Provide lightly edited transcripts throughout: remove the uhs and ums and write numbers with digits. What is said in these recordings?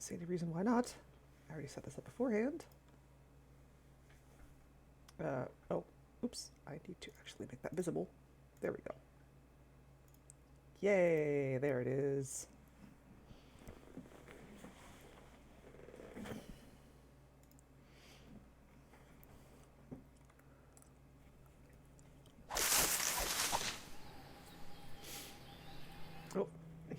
see any reason why not. I already set this up beforehand. Oh, oops. I need to actually make that visible. There we go. Yay, there it is. Oh, I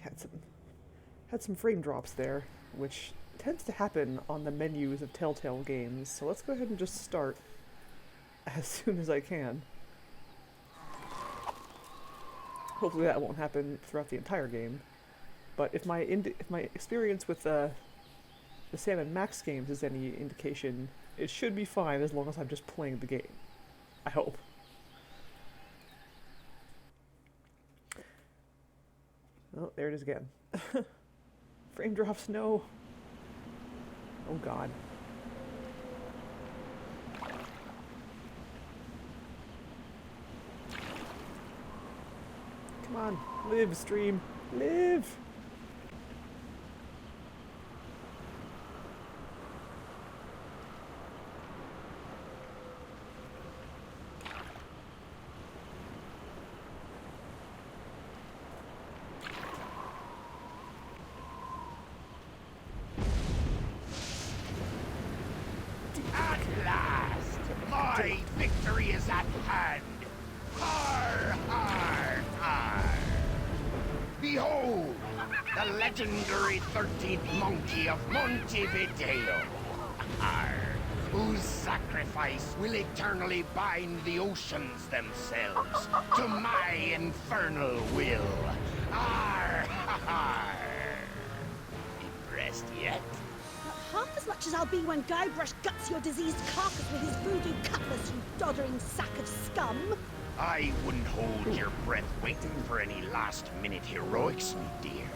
had some frame drops there, which tends to happen on the menus of Telltale games, so let's go ahead and just start as soon as I can. Hopefully that won't happen throughout the entire game, but if my experience with the Sam and Max games is any indication, it should be fine as long as I'm just playing the game. I hope. Oh, there it is again. Frame drops, no. Oh god. Come on, live, stream, live! At last, my victory is at hand. Har, har, har. Behold, the legendary 13th monkey of Montevideo. Har, whose sacrifice will eternally bind the oceans themselves to my infernal will. Har, har, har. Impressed yet? Not half as much as I'll be when Guybrush guts your diseased carcass with his voodoo cutlass, you doddering sack of scum. I wouldn't hold your breath waiting for any last-minute heroics, me dear.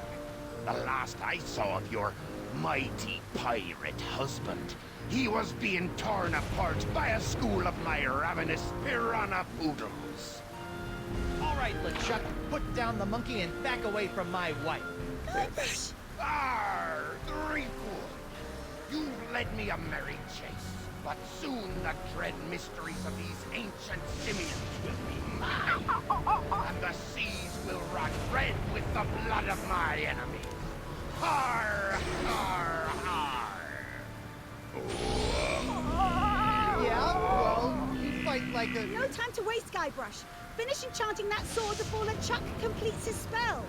The last I saw of your mighty pirate husband, he was being torn apart by a school of my ravenous piranha poodles. All right, LeChuck, put down the monkey and back away from my wife. Guybrush! Arr, Threepwood! You've led me a merry chase, but soon the dread mysteries of these ancient simians will be mine, and the seas will run red with the blood of my enemies. Har, har, har! Yeah, well, you fight like a... No time to waste, Guybrush. Finish enchanting that sword before LeChuck completes his spell.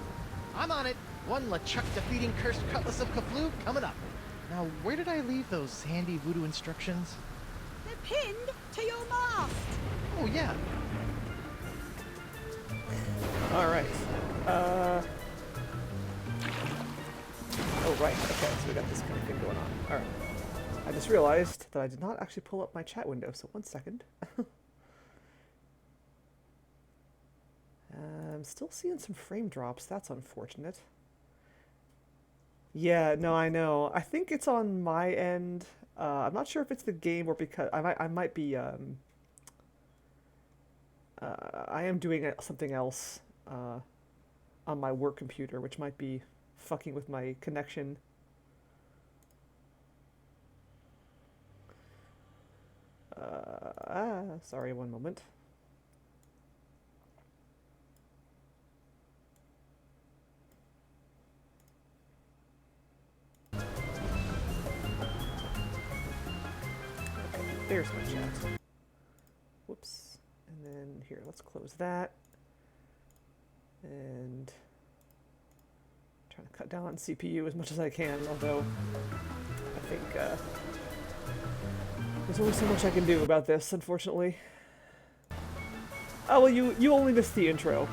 I'm on it. One LeChuck defeating cursed cutlass of Kaflu coming up. Now, where did I leave those handy voodoo instructions? They're pinned to your mast. Oh, yeah. Alright. Oh, right. Okay, so we got this kind of thing going on. Alright. I just realized that I did not actually pull up my chat window, so 1 second. I'm still seeing some frame drops. That's unfortunate. Yeah, no, I know. I think it's on my end. I'm not sure if it's the game or because I might be I am doing something else on my work computer, which might be fucking with my connection. Sorry, 1 moment. There's my chat. Whoops. And then here, let's close that. And trying to cut down on CPU as much as I can, although I think there's only so much I can do about this, unfortunately. Oh, well, you only missed the intro.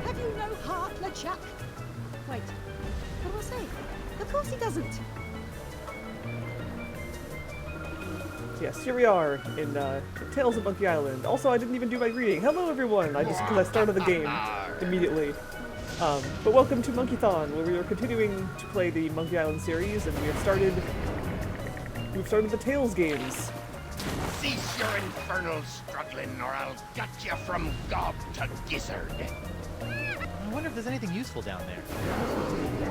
Have you no heart, LeChuck? Wait, what do I say? Of course he doesn't. Yes, here we are in Tales of Monkey Island. Also, I didn't even do my greeting. Hello, everyone! Because I started the game immediately. But welcome to Monkeython, where we are continuing to play the Monkey Island series, and we've started the Tales games. Cease your infernal struggling, or I'll gut you from gob to gizzard. I wonder if there's anything useful down there.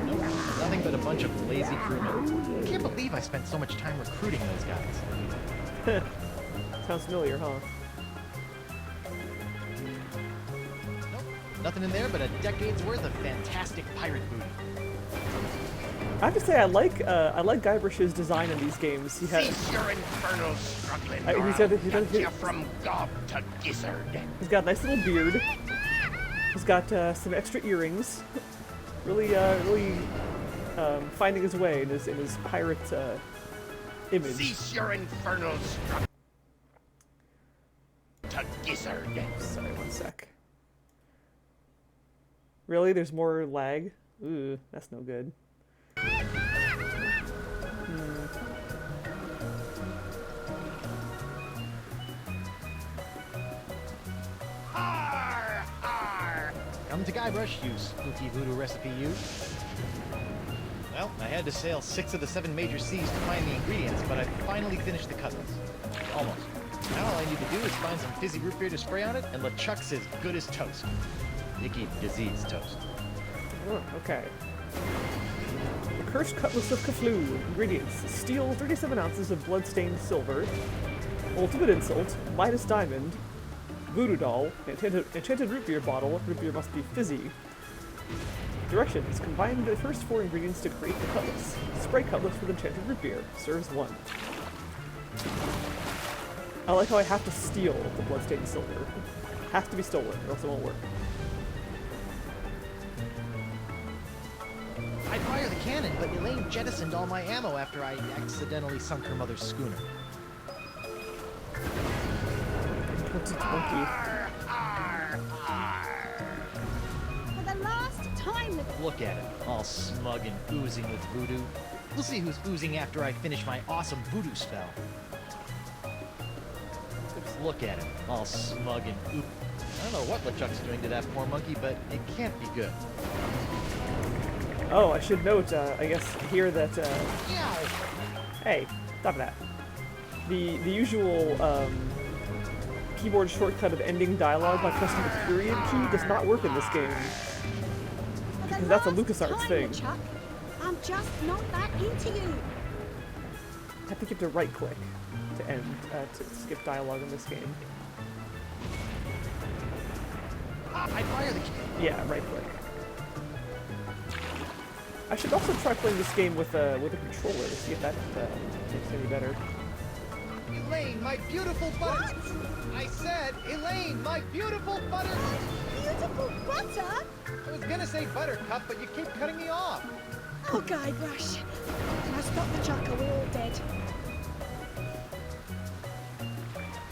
Nope, nothing but a bunch of lazy crewmen. I can't believe I spent so much time recruiting those guys. Sounds familiar, huh? Nope, nothing in there but a decade's worth of fantastic pirate booty. I have to say, I like Guybrush's design in these games. He has, Cease your infernal struggling, he or said I'll that he does- cut you from gob to gizzard. he's got a nice little beard. He's got some extra earrings. Really finding his way in his pirate image. Cease your infernal struggle to gizzard. Sorry, one sec. Really? There's more lag? Ooh, that's no good. Arr, arr. Come to Guybrush, you spooky voodoo recipe you. Well, I had to sail 6 of the 7 major seas to find the ingredients, but I finally finished the cutlets. Almost. Now all I need to do is find some fizzy root beer to spray on it, and LeChuck's as good as toast. Icky disease toast. Oh, okay. The Cursed Cutlass of Cthulhu. Ingredients. Steel 37 ounces of blood-stained silver. Ultimate Insult. Midas Diamond. Voodoo Doll. Enchanted root beer bottle. Root beer must be fizzy. Directions. Combine the first 4 ingredients to create the cutlass. Spray cutlass with enchanted root beer. Serves 1. I like how I have to steal the blood-stained silver. Has to be stolen, or else it won't work. I'd fire the cannon, but Elaine jettisoned all my ammo after I accidentally sunk her mother's schooner. Monkey. Arr, arr, arr. For the last time, Look at it, all smug and oozing with voodoo. We'll see who's oozing after I finish my awesome voodoo spell. Look at it, all smug and I don't know what LeChuck's doing to that poor monkey, but it can't be good. Oh, I should note, I guess, here that, Meow! hey, stop that. The usual, keyboard shortcut of ending dialogue by pressing the period key does not work in this game. for the Because that's a last LucasArts time, thing. Chuck, I'm just not that into you. I think you have to right-click to end, to skip dialogue in this game. I'd fire the Yeah, right-click. I should also try playing this game with a controller to see if that makes it any better. Elaine, my beautiful butter! I said, Elaine, my beautiful butter! Beautiful butter? I was gonna say buttercup, but you keep cutting me off. Oh, Guybrush. Now stop the chuck or we're all dead.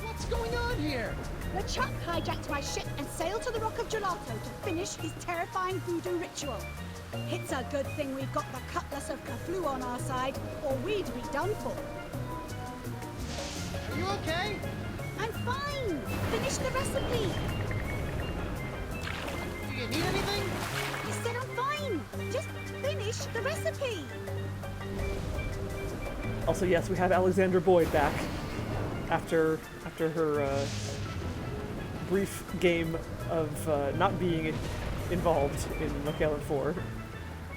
What's going on here? The Chuck hijacked my ship and sailed to the Rock of Gelato to finish his terrifying voodoo ritual. It's a good thing we've got the Cutlass of Cthulhu on our side, or we'd be done for. Are you okay? I'm fine. Finish the recipe. Do you need anything? I said I'm fine. Just finish the recipe. Also, yes, we have Alexandra Boyd back after her brief game of not being involved in Monkey Island 4.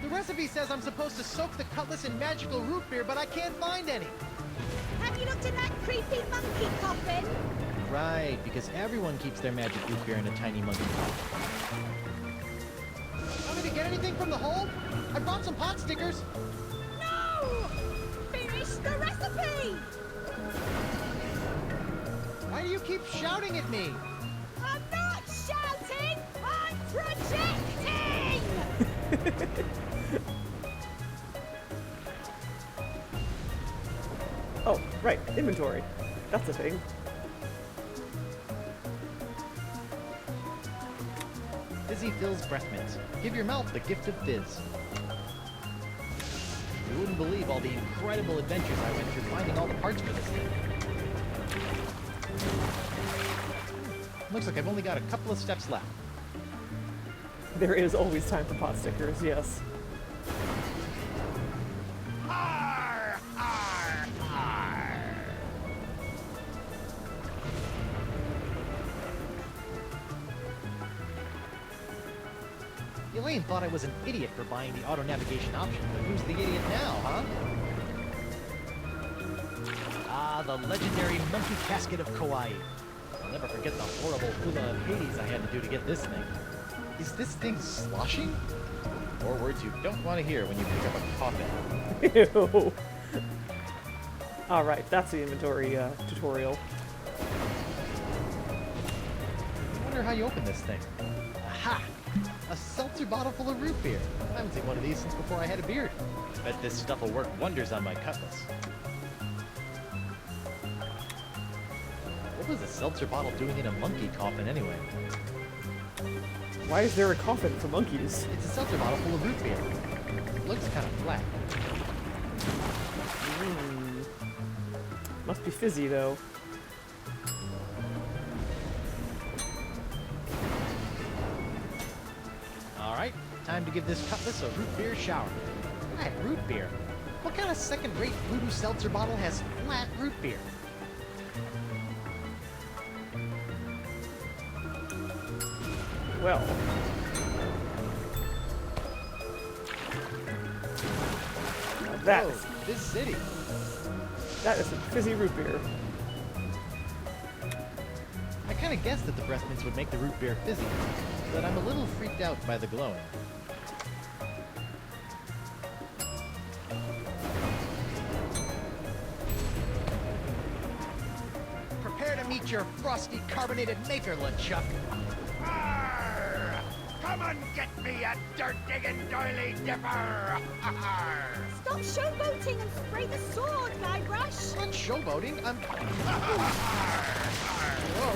The recipe says I'm supposed to soak the cutlass in magical root beer, but I can't find any. Have you looked in that creepy monkey coffin? Right, because everyone keeps their magic root beer in a tiny monkey pot. Want me to get anything from the hold? I brought some pot stickers. No! Finish the recipe! Why do you keep shouting at me? I'm not shouting! I'm projecting! Oh, right, inventory. That's a thing. Fizzy Phil's breath mints. Give your mouth the gift of fizz. You wouldn't believe all the incredible adventures I went through finding all the parts for this thing. Looks like I've only got a couple of steps left. There is always time for pot stickers, yes. Arr, arr, arr. Elaine thought I was an idiot for buying the auto navigation option, but who's the idiot now, huh? Ah, the legendary monkey casket of Kauai. I'll never forget the horrible hula of Hades I had to do to get this thing. Is this thing sloshing? More words you don't want to hear when you pick up a coffin. Ew. Alright, that's the inventory tutorial. I wonder how you open this thing. Aha! A seltzer bottle full of root beer. I haven't seen one of these since before I had a beard. Bet this stuff will work wonders on my cutlass. What was a seltzer bottle doing in a monkey coffin anyway? Why is there a coffin for monkeys? It's a seltzer bottle full of root beer. It looks kind of flat. Must be fizzy, though. Alright, time to give this cutlass a root beer shower. Flat root beer? What kind of second-rate voodoo seltzer bottle has flat root beer? Well. Now that is, Whoa, this city. that is some fizzy root beer. I kind of guessed that the breath mints would make the root beer fizzy, but I'm a little freaked out by the glowing. Prepare to meet your frosty carbonated maker, LeChuck. Arr! Come and get me a dirt-digging doily dipper! Stop showboating and spray the sword, Guybrush! I'm not showboating, I'm... Whoa!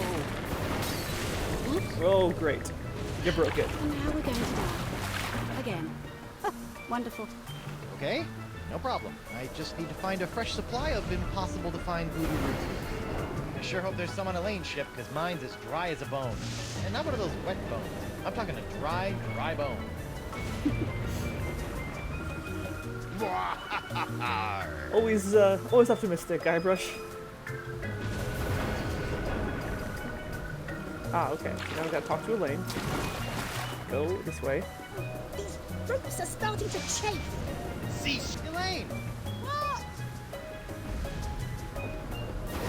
Oops! Oh, great. You broke it. And now we're going to die. Again. Wonderful. Okay, no problem. I just need to find a fresh supply of impossible-to-find voodoo root beer. I sure hope there's some on Elaine's ship, because mine's as dry as a bone. And not one of those wet bones. I'm talking a dry, dry bone. Always optimistic, Guybrush. Ah, okay. So now we gotta talk to Elaine. Go this way. These ropes are starting to chafe. Cease! Elaine! What?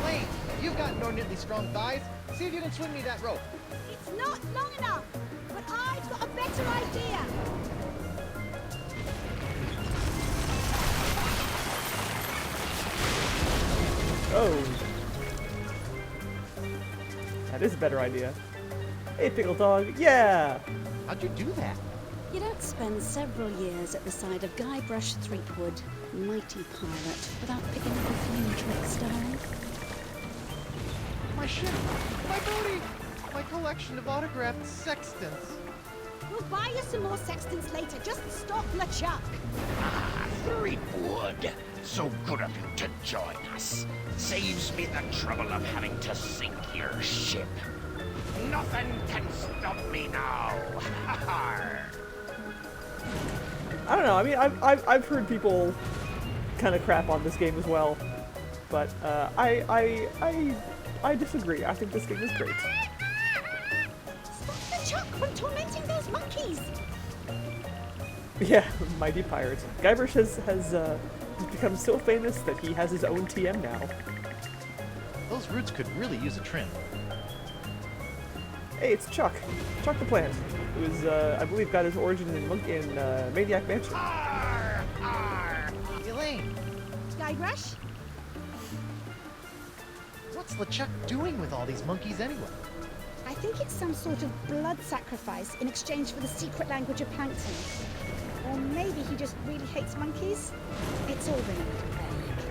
Elaine, you've got inordinately strong thighs. See if you can swing me that rope. It's not long enough. But I've got a better idea. Oh. That is a better idea. Hey, Pickle Dog. Yeah! How'd you do that? You don't spend several years at the side of Guybrush Threepwood, mighty pirate, without picking up a few tricks, darling. My ship! My booty! My collection of autographed sextants. We'll buy you some more sextants later. Just stop LeChuck. Threepwood, so good of you to join us. Saves me the trouble of having to sink your ship. Nothing can stop me now. I don't know. I mean, I've heard people kind of crap on this game as well, but I disagree. I think this game is great. Stop LeChuck from tormenting those monkeys. Yeah, mighty pirate. Guybrush has become so famous that he has his own TM now. Those roots could really use a trim. Hey, it's Chuck. Chuck the plant. Who is, I believe, got his origin in Maniac Mansion. Arr, arr. Elaine, Guybrush? what's LeChuck doing with all these monkeys anyway? I think it's some sort of blood sacrifice in exchange for the secret language of plankton. Or maybe he just really hates monkeys. It's all been a little vague.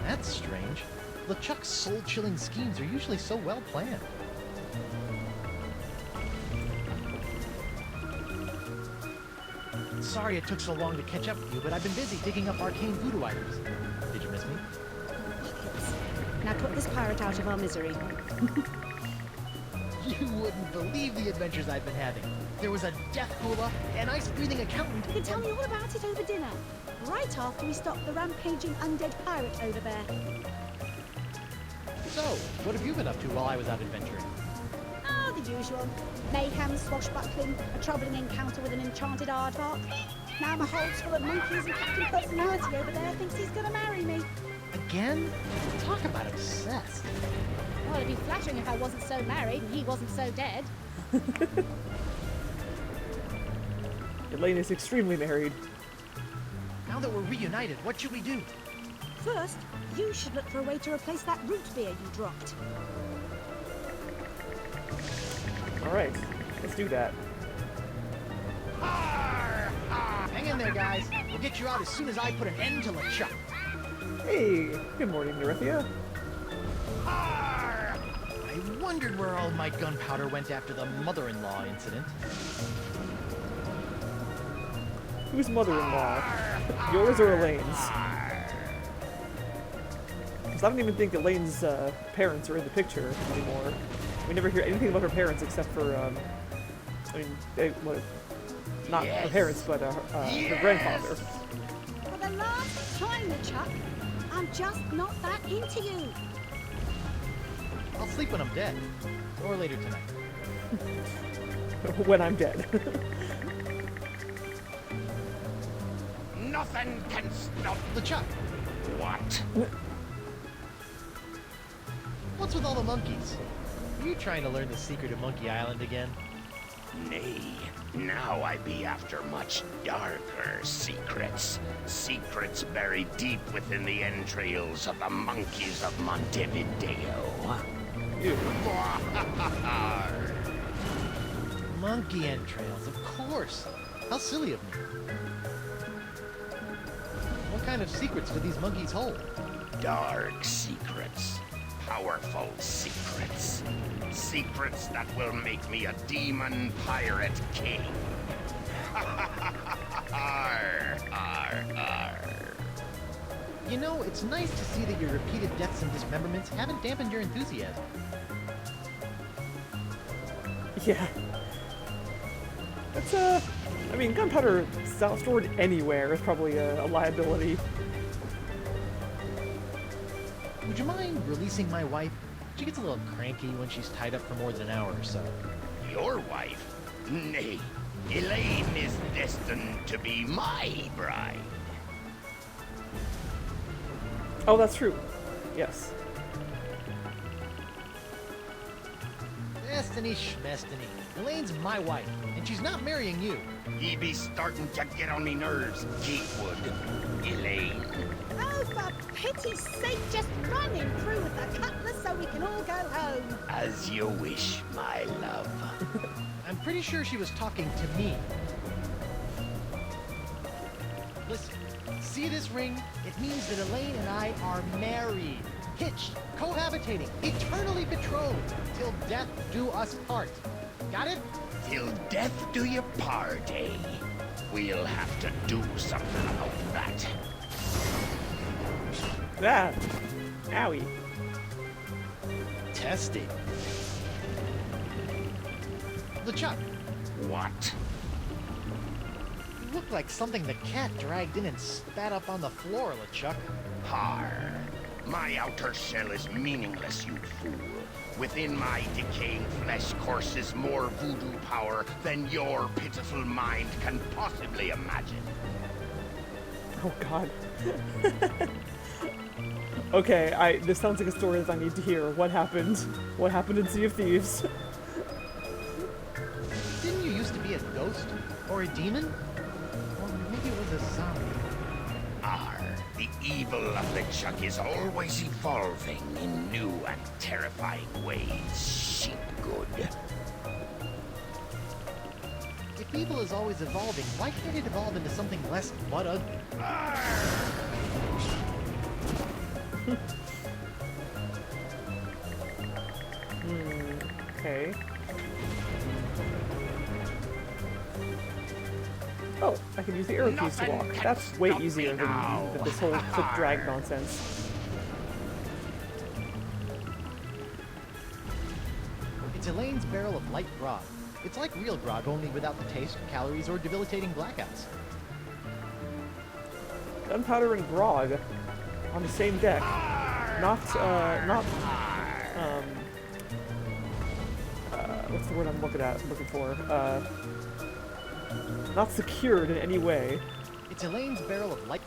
That's strange. LeChuck's soul-chilling schemes are usually so well planned. Sorry it took so long to catch up with you, but I've been busy digging up arcane voodoo items. Did you miss me? Now put this pirate out of our misery. You wouldn't believe the adventures I've been having. There was a death hula, an ice-breathing accountant. You can tell me all about it over dinner. Right after we stop the rampaging undead pirate over there. So, what have you been up to while I was out adventuring? Oh, the usual. Mayhem, swashbuckling, a troubling encounter with an enchanted aardvark. Now my hold's full of monkeys and Captain Personality over there thinks he's gonna marry me. Again? Talk about obsessed. Well, it'd be flattering if I wasn't so married and he wasn't so dead. Elaine is extremely married. Now that we're reunited, what should we do? First, you should look for a way to replace that root beer you dropped. Alright, let's do that. Hang in there, guys. We'll get you out as soon as I put an end to LeChuck. Hey, good morning, Nerithia. I wondered where all my gunpowder went after the mother-in-law incident. Whose mother-in-law? Yours or Elaine's? Because I don't even think Elaine's parents are in the picture anymore. We never hear anything about her parents except for, I mean, not her parents, but her grandfather. For the last time, Chuck, I'm just not that into you. I'll sleep when I'm dead. Or later tonight. When I'm dead. Nothing can stop LeChuck, what? what's with all the monkeys? Are you trying to learn the secret of Monkey Island again? Nay, now I be after much darker secrets. Secrets buried deep within the entrails of the monkeys of Montevideo. Ew. Monkey entrails, of course. How silly of me. What kind of secrets do these monkeys hold? Dark secrets. Powerful secrets. Secrets that will make me a demon pirate king. Arr, arr, arr. You know, it's nice to see that your repeated deaths and dismemberments haven't dampened your enthusiasm. Yeah. That's, I mean, gunpowder stored anywhere is probably a liability. Would you mind releasing my wife? She gets a little cranky when she's tied up for more than an hour or so. Your wife? Nay, Elaine is destined to be my bride. Oh, that's true. Yes. Destiny schmestiny. Elaine's my wife, and she's not marrying you. Ye be starting to get on me nerves, Gatewood. Elaine. Oh, for pity's sake, just run him through with the cutlass so we can all go home. As you wish, my love. I'm pretty sure she was talking to me. Listen, see this ring? It means that Elaine and I are married, hitched, cohabitating, eternally betrothed, till death do us part. Got it? Till death do you part, eh? We'll have to do something about that. Ah! Owie. Testing. LeChuck, What? you look like something the cat dragged in and spat up on the floor, LeChuck. Har. My outer shell is meaningless, you fool. Within my decaying flesh courses more voodoo power than your pitiful mind can possibly imagine. Oh god. Okay, this sounds like a story that I need to hear. What happened? What happened in Sea of Thieves? Didn't you used to be a ghost? Or a demon? Or maybe it was a zombie. The evil of LeChuck is always evolving in new and terrifying ways. Sheep good. If evil is always evolving, why can't it evolve into something less but ugly? Okay. Oh, I can use the arrow keys to walk. That's way easier than this whole click drag nonsense. It's Elaine's barrel of light grog. It's like real grog, only without the taste, calories, or debilitating blackouts. Gunpowder and grog on the same deck. Not what's the word I'm looking for? Not secured in any way. It's Elaine's barrel of light.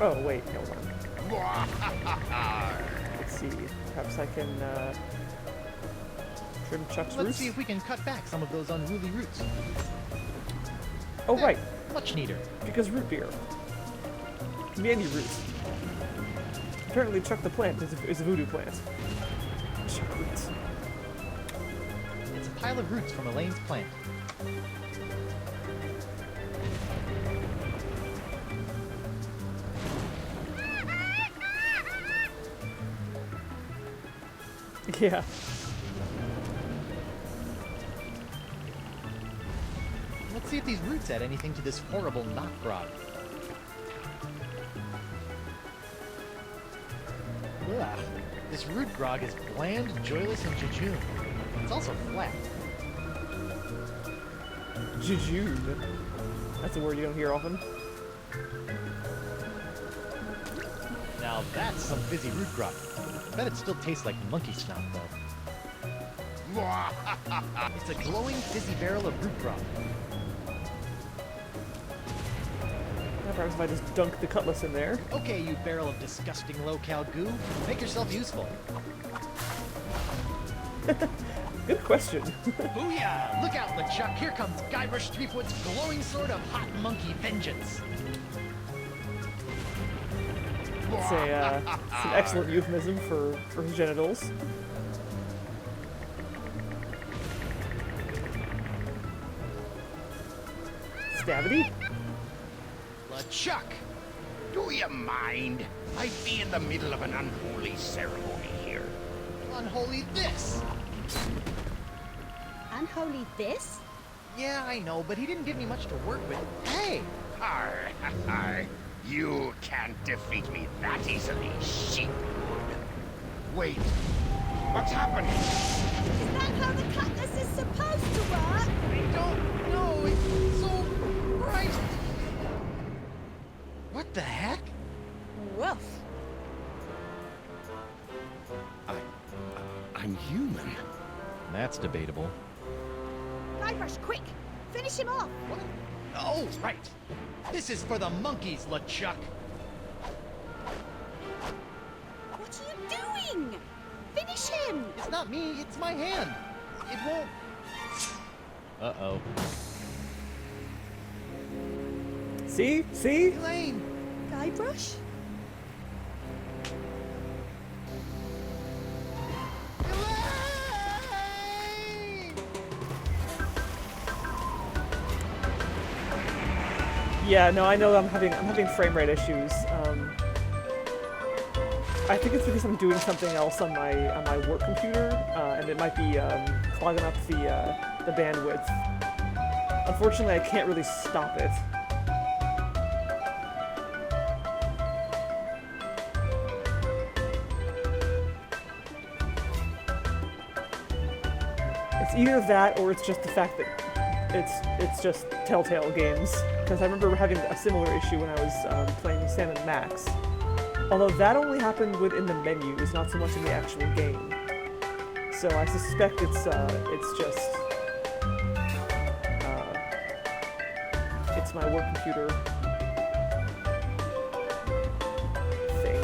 Oh, wait, hold on. Let's see. Perhaps I can, trim Chuck's Let's roots? see if we can cut back some of those unruly roots. Oh, right. Much neater. Because root beer. Can be any root. Apparently Chuck the plant is a voodoo plant. Chuck roots. It's a pile of roots from Elaine's plant. Yeah. Let's see if these roots add anything to this horrible knot grog. Ugh. This root grog is bland, joyless, and jejune. It's also flat. Jejune. That's a word you don't hear often. Now that's some fizzy root grog. I bet it still tastes like monkey snot, though. It's a glowing, fizzy barrel of root grog. Perhaps if I just dunk the cutlass in there. Okay, you barrel of disgusting low-cal goo. Make yourself useful. Good question. Booyah! Look out, LeChuck. Here comes Guybrush Threepwood's glowing sword of hot monkey vengeance. It's an excellent euphemism for his genitals. Stabity? LeChuck! Do you mind? I'd be in the middle of an unholy ceremony here. Unholy this! Unholy this? Yeah, I know, but he didn't give me much to work with. Hey! Arr, arr. You can't defeat me that easily, sheepwood. Wait, what's happening? Is that how the cutlass is supposed to work? I don't know. It's so bright. What the heck? Woof. I'm human. That's debatable. Guybrush, quick! Finish him off! What? Oh, right. This is for the monkeys, LeChuck. What are you doing? Finish him! It's not me, it's my hand. It won't... Uh-oh. See? See? Elaine! Guybrush? Elaine! Yeah, no, I know I'm having frame rate issues. I think it's because I'm doing something else on my work computer, and it might be clogging up the bandwidth. Unfortunately, I can't really stop it. It's either that or it's just the fact that it's just Telltale games. Because I remember having a similar issue when I was playing Sam & Max. Although that only happened within the menus, not so much in the actual game. So I suspect it's just it's my work computer thing.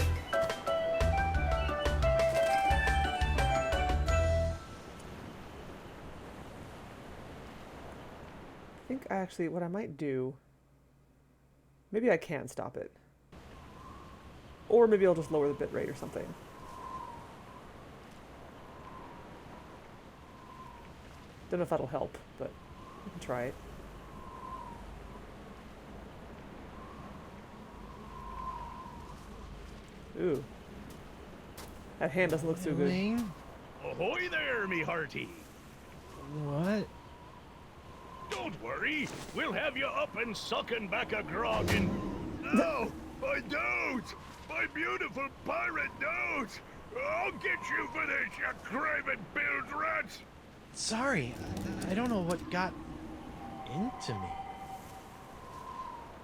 I think actually what I might do, maybe I can stop it. Or maybe I'll just lower the bitrate or something. Don't know if that'll help, but we can try it. Ooh. That hand doesn't look so good. Elaine? Ahoy there, me hearty! What? Don't worry, we'll have you up and sucking back a grog in... No, I don't! My beautiful pirate don't! I'll get you for this, you craven billed rat! Sorry, I don't know what got into me.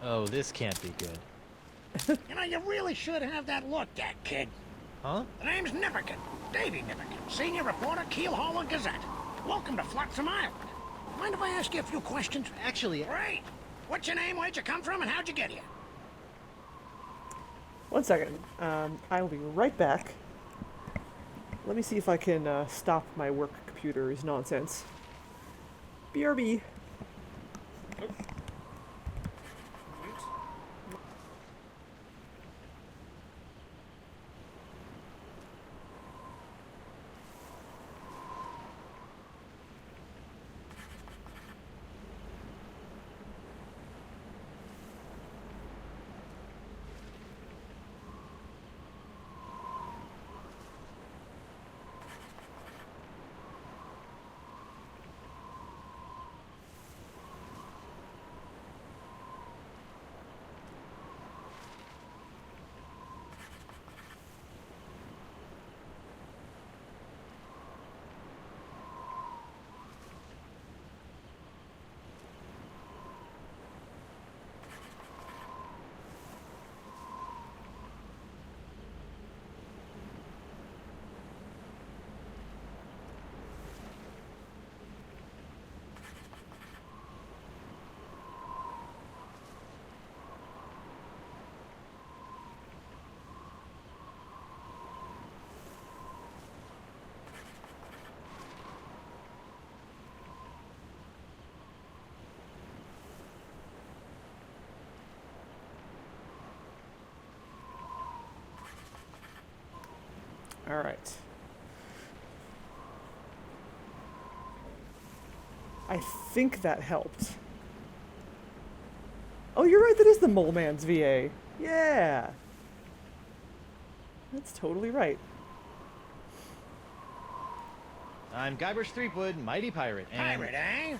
Oh, this can't be good. You know, you really should have that looked at, kid. Huh? The name's Nipperkin. Davy Nipperkin, senior reporter, Keel Hauler Gazette. Welcome to Flotsam Island. Mind if I ask you a few questions? Actually, Great. What's your name, where'd you come from, and how'd you get here? One second. I'll be right back. Let me see if I can stop my work computer's nonsense. BRB. All right. I think that helped. Oh, you're right, that is the Mole Man's VA. Yeah. That's totally right. I'm Guybrush Threepwood, mighty pirate, and... Pirate, eh?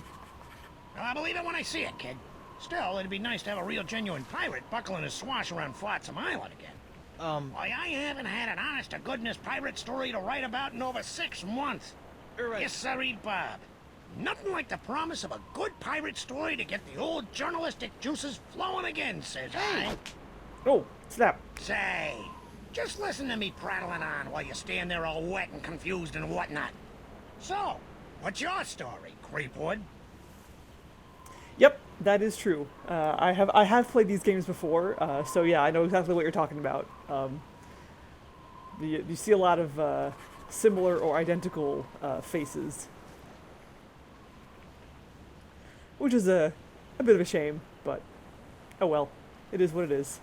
Well, I believe it when I see it, kid. Still, it'd be nice to have a real genuine pirate buckling his swash around Flotsam Island again. Why, I haven't had an honest-to-goodness pirate story to write about in over 6 months. Right. Yes, sirree, Bob. Nothing like the promise of a good pirate story to get the old journalistic juices flowing again, says I. Oh, snap. Say, just listen to me prattling on while you stand there all wet and confused and whatnot. So, what's your story, Creepwood? Yep, that is true. I have played these games before, so yeah, I know exactly what you're talking about. You see a lot of similar or identical faces, which is a bit of a shame, but oh well, it is what it is.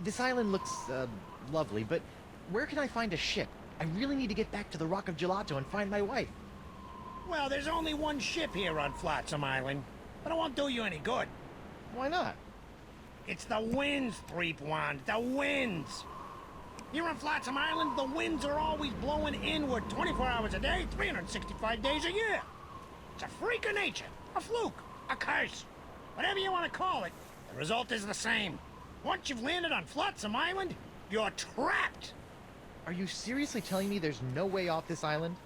This island looks, lovely, but where can I find a ship? I really need to get back to the Rock of Gelato and find my wife. Well, there's only one ship here on Flotsam Island, but it won't do you any good. Why not? It's the winds, Threepwand, the winds. Here on Flotsam Island, the winds are always blowing inward 24 hours a day, 365 days a year. It's a freak of nature, a fluke, a curse. Whatever you want to call it, the result is the same. Once you've landed on Flotsam Island, you're trapped. Are you seriously telling me there's no way off this island?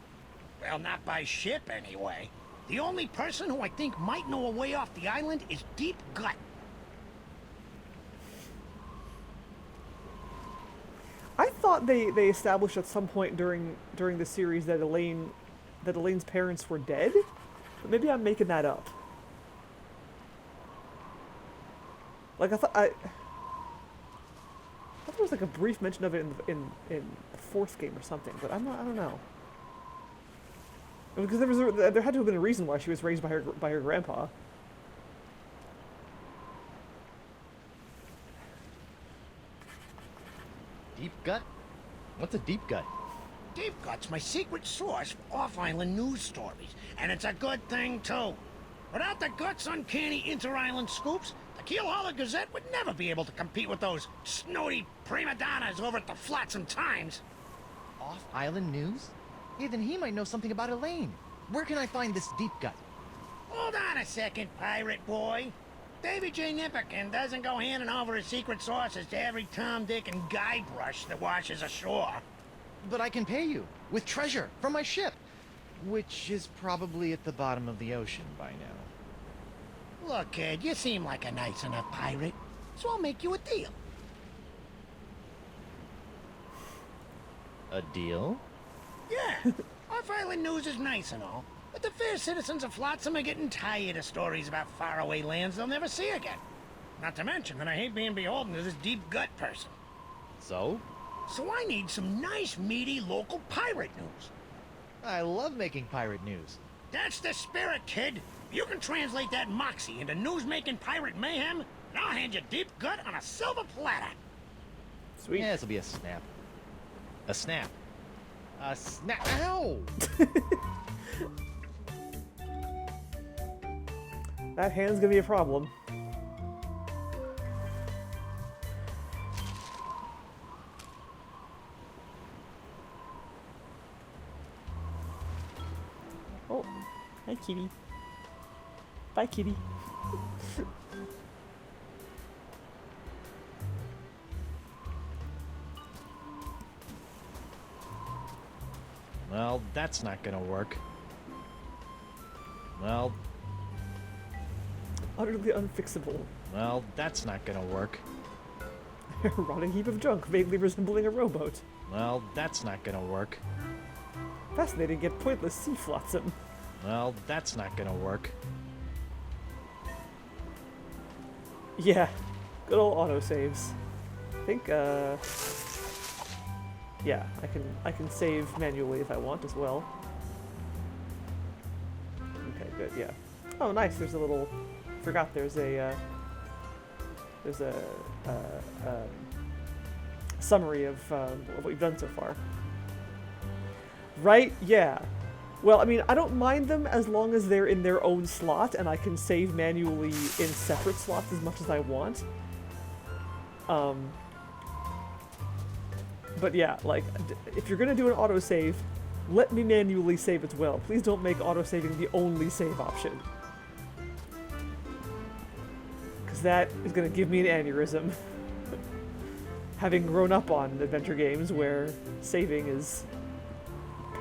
Well, not by ship, anyway. The only person who I think might know a way off the island is Deep Gut. I thought they established at some point during the series that Elaine's parents were dead, but maybe I'm making that up. Like I thought there was like a brief mention of it in the 4th game or something, but I don't know. Because there had to have been a reason why she was raised by her grandpa. Deep gut? What's a deep gut? Deep Gut's my secret source for off-island news stories, and it's a good thing, too. Without the Gut's uncanny inter-island scoops, the Keel Hauler Gazette would never be able to compete with those snooty prima donnas over at the Flotsam Times. Off-island news? Hey, then he might know something about Elaine. Where can I find this deep gut? Hold on a second, pirate boy. Davy J. Nipperkin doesn't go handing over his secret sources to every Tom, Dick, and Guybrush that washes ashore. But I can pay you with treasure from my ship, which is probably at the bottom of the ocean by now. Look, kid, you seem like a nice enough pirate, so I'll make you a deal. A deal? Yeah, off island news is nice and all, but the fair citizens of Flotsam are getting tired of stories about faraway lands they'll never see again. Not to mention that I hate being beholden to this deep gut person. So? So I need some nice, meaty local pirate news. I love making pirate news. That's the spirit, kid. You can translate that moxie into news-making pirate mayhem, and I'll hand you deep gut on a silver platter. Sweet. Yeah, this'll be a snap. A snap. A snap. Ow! That hand's gonna be a problem. Oh, hi kitty. Bye kitty. Well, that's not gonna work. Well, Utterly unfixable. that's not gonna work. A rotting heap of junk, vaguely resembling a rowboat. Well, that's not gonna work. Fascinating yet pointless sea flotsam. Well, that's not gonna work. Yeah, good old autosaves. I think, yeah, I can save manually if I want as well. Okay, good, yeah. Oh, nice, there's a little... Forgot there's a summary of what we've done so far. Right? Yeah. Well, I mean, I don't mind them as long as they're in their own slot and I can save manually in separate slots as much as I want. But yeah, like, if you're gonna do an autosave, let me manually save as well. Please don't make autosaving the only save option. Because that is gonna give me an aneurysm. Having grown up on adventure games where saving is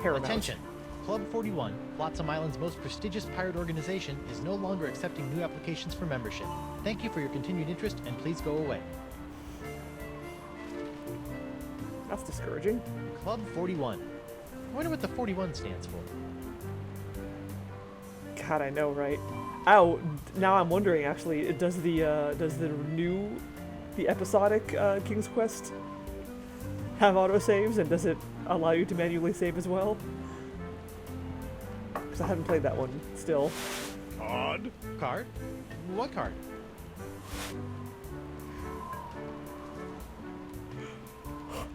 paramount. Attention! Club 41, Flotsam Island's most prestigious pirate organization, is no longer accepting new applications for membership. Thank you for your continued interest, and please go away. That's discouraging. Club 41. I wonder what the 41 stands for. God, I know, right? Ow! Now I'm wondering. Actually, does the episodic King's Quest have autosaves, and does it allow you to manually save as well? Because I haven't played that one still. Card? Card? What card?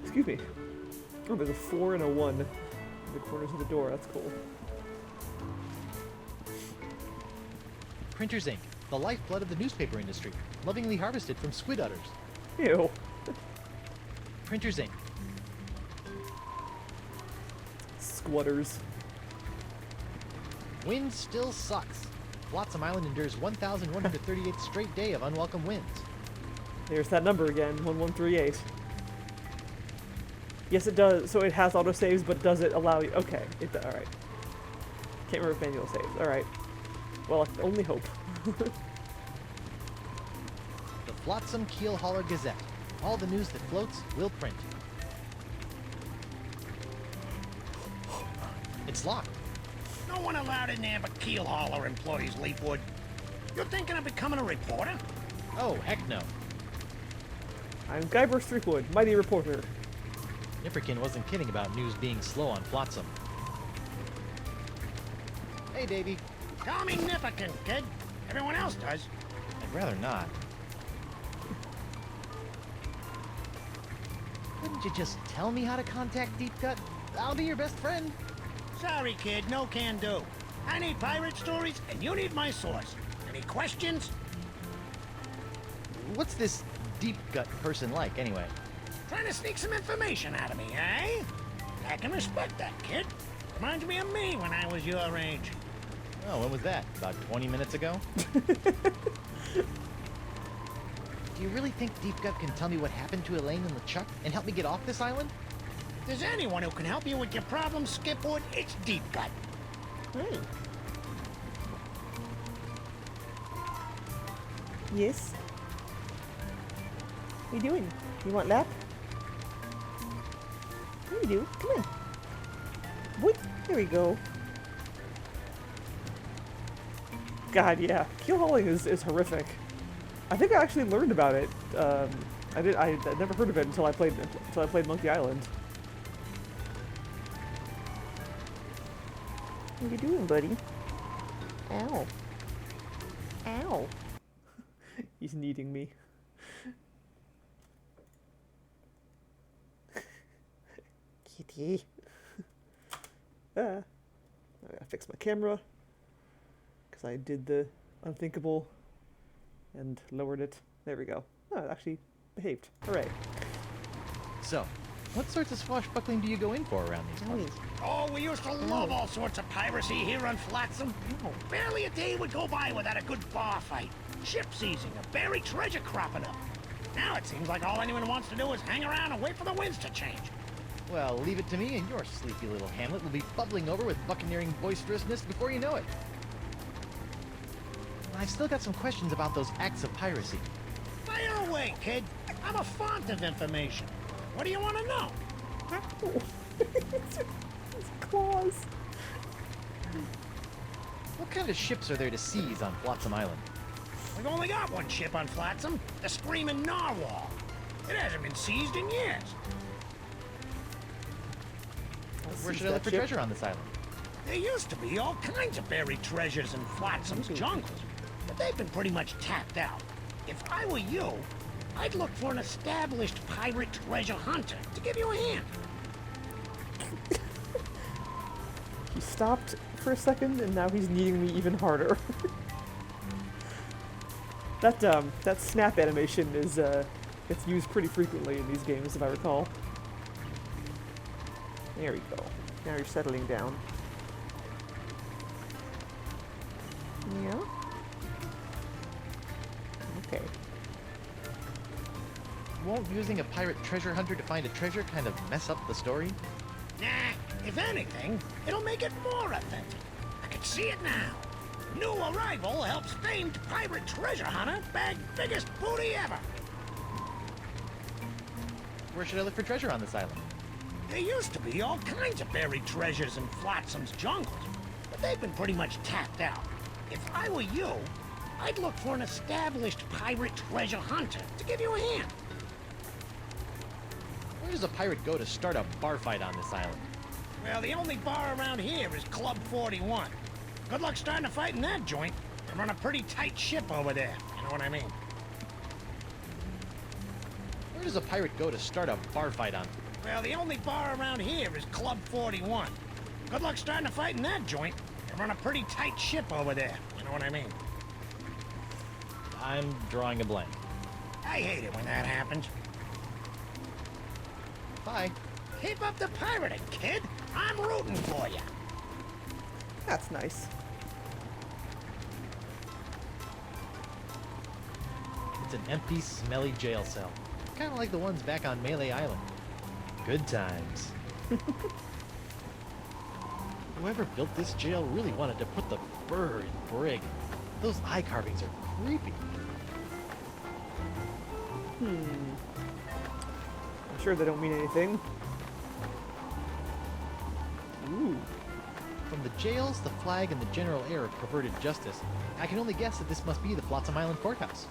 Excuse me. Oh, there's a 4 and a 1 in the corners of the door. That's cool. Printer's ink, the lifeblood of the newspaper industry, lovingly harvested from squid udders. Ew. Printer's ink. Squatters. Wind still sucks. Flotsam Island endures 1,138th straight day of unwelcome winds. There's that number again, 1138. Yes, it does. So it has autosaves, but does it allow you? Okay, all right. Can't remember if manual saves. All right. Well, I can only hope. The Flotsam Keel Hauler Gazette. All the news that floats will print. It's locked. No one allowed in there but keel hauler employees, Leafwood. You're thinking of becoming a reporter? Oh, heck no. I'm Guybrush Threepwood, mighty reporter. Nipperkin wasn't kidding about news being slow on Flotsam. Hey, Davy. Call me Nipperkin, kid. Everyone else does. I'd rather not. Couldn't you just tell me how to contact Deep Gut? I'll be your best friend. Sorry, kid, no can do. I need pirate stories, and you need my source. Any questions? What's this Deep Gut person like, anyway? Trying to sneak some information out of me, eh? I can respect that, kid. Reminds me of me when I was your age. Oh, when was that? About 20 minutes ago? Do you really think Deep Gut can tell me what happened to Elaine and LeChuck and help me get off this island? If there's anyone who can help you with your problems, Skipwood, it's Deep Gut. Hey. Yes. What are you doing? You want lap? There you do. Come on. What? There we go. God, yeah. Keel hauling is horrific. I think I actually learned about it. I never heard of it until I played Monkey Island. What are you doing, buddy? Ow. Ow. He's kneading me. Kitty. I gotta fix my camera. Because I did the unthinkable and lowered it. There we go. Oh, it actually behaved. Hooray. So, what sorts of swashbuckling do you go in for around these parts? Oh, we used to love all sorts of piracy here on Flotsam. Barely a day would go by without a good bar fight. Ship seizing, a buried treasure cropping up. Now it seems like all anyone wants to do is hang around and wait for the winds to change. Well, leave it to me, and your sleepy little hamlet will be bubbling over with buccaneering boisterousness before you know it. I've still got some questions about those acts of piracy. Fire away, kid. I'm a font of information. What do you want to know? Ow. His claws. What kind of ships are there to seize on Flotsam Island? We've only got one ship on Flotsam, the Screaming Narwhal. It hasn't been seized in years. Where should I look for treasure on this island? There used to be all kinds of buried treasures in Flotsam's jungles, but they've been pretty much tapped out. If I were you, I'd look for an established pirate treasure hunter to give you a hand. He stopped for a second, and now he's kneading me even harder. That snap animation is gets used pretty frequently in these games, if I recall. There we go. Now you're settling down. Yeah. Okay. Won't using a pirate treasure hunter to find a treasure kind of mess up the story? Nah, if anything, it'll make it more authentic. I can see it now. New arrival helps famed pirate treasure hunter bag biggest booty ever. Where should I look for treasure on this island? There used to be all kinds of buried treasures in Flotsam's jungles, but they've been pretty much tapped out. If I were you, I'd look for an established pirate treasure hunter to give you a hand. Where does a pirate go to start a bar fight on this island? Well, the only bar around here is Club 41. Good luck starting a fight in that joint. They run a pretty tight ship over there, you know what I mean? Where does a pirate go to start a bar fight on? Well, the only bar around here is Club 41. Good luck starting a fight in that joint. They run a pretty tight ship over there, you know what I mean? I'm drawing a blank. I hate it when that happens. Bye. Keep up the pirating, kid. I'm rooting for you. That's nice. It's an empty, smelly jail cell. Kind of like the ones back on Melee Island. Good times. Whoever built this jail really wanted to put the fur in brig. Those eye carvings are creepy. I'm sure they don't mean anything. Ooh. From the jails, the flag, and the general air of perverted justice, I can only guess that this must be the Flotsam Island courthouse.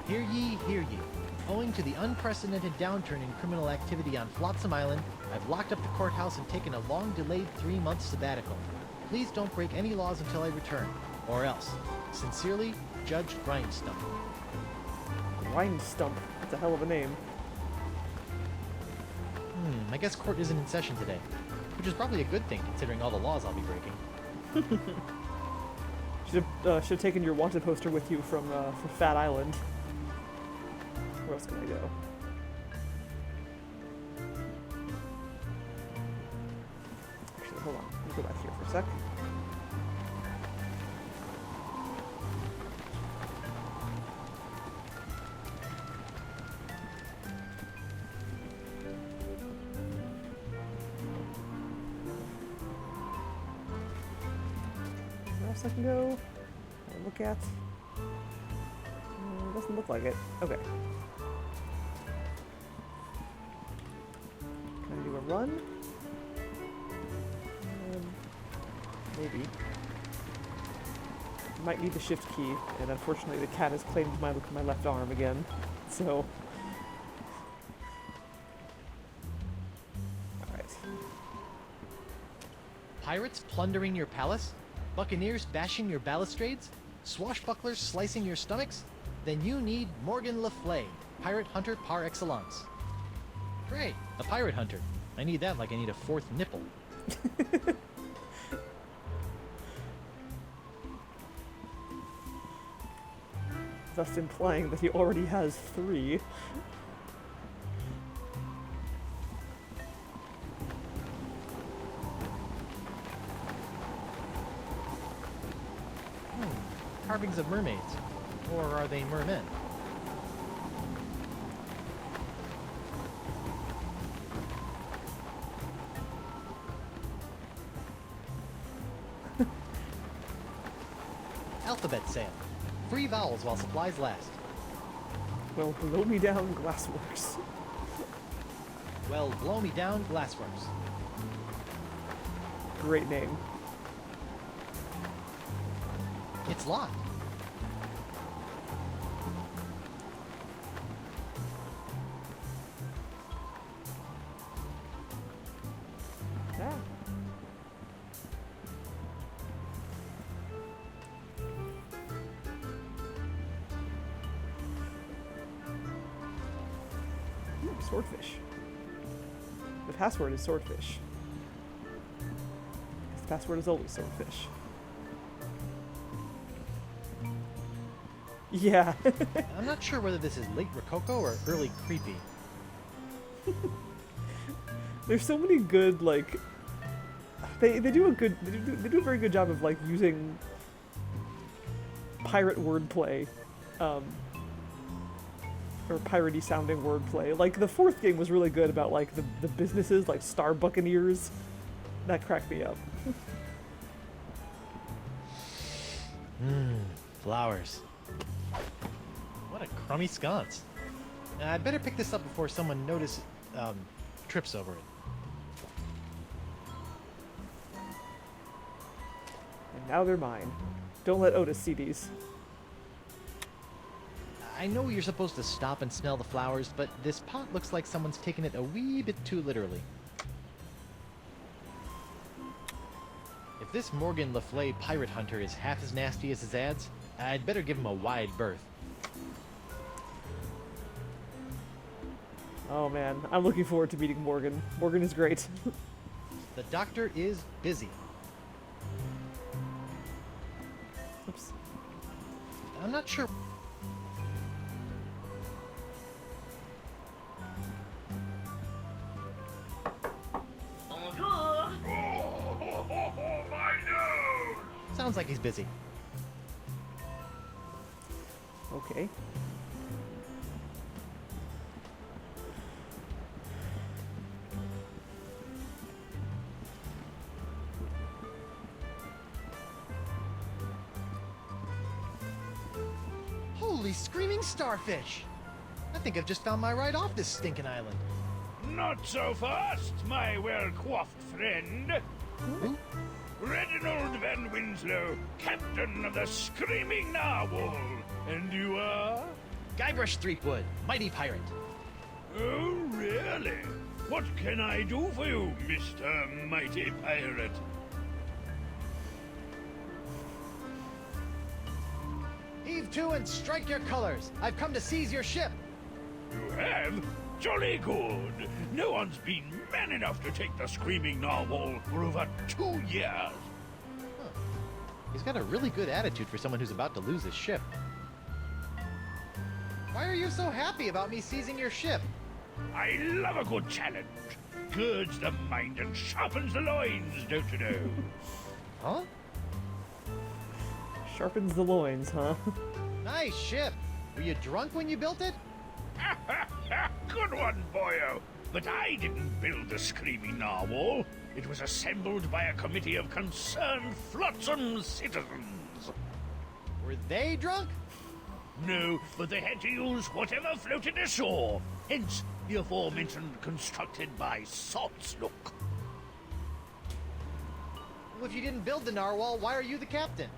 Hear ye, hear ye. Owing to the unprecedented downturn in criminal activity on Flotsam Island, I've locked up the courthouse and taken a long-delayed 3-month sabbatical. Please don't break any laws until I return, or else. Sincerely, Judge Grindstump. Grindstump. That's a hell of a name. I guess court isn't in session today, which is probably a good thing considering all the laws I'll be breaking. Should have taken your wanted poster with you from Fat Island. Where else can I go? Actually, hold on. Let me go back here for a sec. Where else I can go? look at? Doesn't look like it. Okay. Can I do a run? Maybe. Might need the shift key, and unfortunately the cat has claimed my left arm again, so... Alright. Pirates plundering your palace? Buccaneers bashing your balustrades? Swashbucklers slicing your stomachs? Then you need Morgan Le Fay, pirate hunter par excellence. Great, a pirate hunter. I need that like I need a fourth nipple. Thus implying that he already has 3. Carvings of mermaids. Or are they mermen? Alphabet sale. Free vowels while supplies last. Well, blow me down, Glassworks. Well, blow me down, Glassworks. Great name. It's locked. Ah. Ooh, swordfish. The password is swordfish. The password is always swordfish. Yeah. I'm not sure whether this is late Rococo or early creepy. There's so many good, like, they do a very good job of, like, using pirate wordplay, or piratey sounding wordplay. Like, the 4th game was really good about, like, the businesses, like Star Buccaneers. That cracked me up. Flowers. What a crummy sconce. I'd better pick this up before someone trips over it. And now they're mine. Don't let Otis see these. I know you're supposed to stop and smell the flowers, but this pot looks like someone's taken it a wee bit too literally. If this Morgan Le Fay pirate hunter is half as nasty as his ads, I'd better give him a wide berth. Oh man, I'm looking forward to meeting Morgan. Morgan is great. The doctor is busy. Oops. I'm not sure. My nose! Sounds like he's busy. Okay. Holy screaming starfish! I think I've just found my ride off this stinking island. Not so fast, my well-coiffed friend. Who? Reginald Van Winslow, captain of the Screaming Narwhal. And you are? Guybrush Threepwood, mighty pirate. Oh, really? What can I do for you, Mr. Mighty Pirate? Heave to and strike your colors. I've come to seize your ship. You have? Jolly good. No one's been man enough to take the Screaming Narwhal for over 2 years. He's got a really good attitude for someone who's about to lose his ship. Why are you so happy about me seizing your ship? I love a good challenge. Girds the mind and sharpens the loins, don't you know? Huh? Sharpens the loins, huh? Nice ship. Were you drunk when you built it? Good one, boyo. But I didn't build the Screaming Narwhal. It was assembled by a committee of concerned flotsam citizens. Were they drunk? No, but they had to use whatever floated ashore. Hence, the aforementioned constructed by Salt's Look. Well, if you didn't build the narwhal, why are you the captain?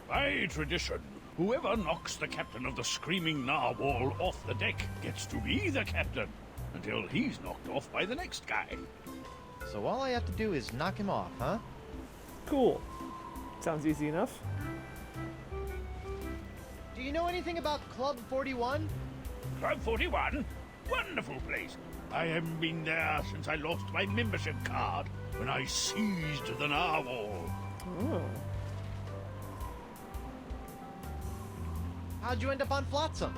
By tradition, whoever knocks the captain of the Screaming Narwhal off the deck gets to be the captain, until he's knocked off by the next guy. So all I have to do is knock him off, huh? Cool. Sounds easy enough. Do you know anything about Club 41? Club 41? Wonderful place. I haven't been there since I lost my membership card when I seized the narwhal. Oh. How'd you end up on Flotsam?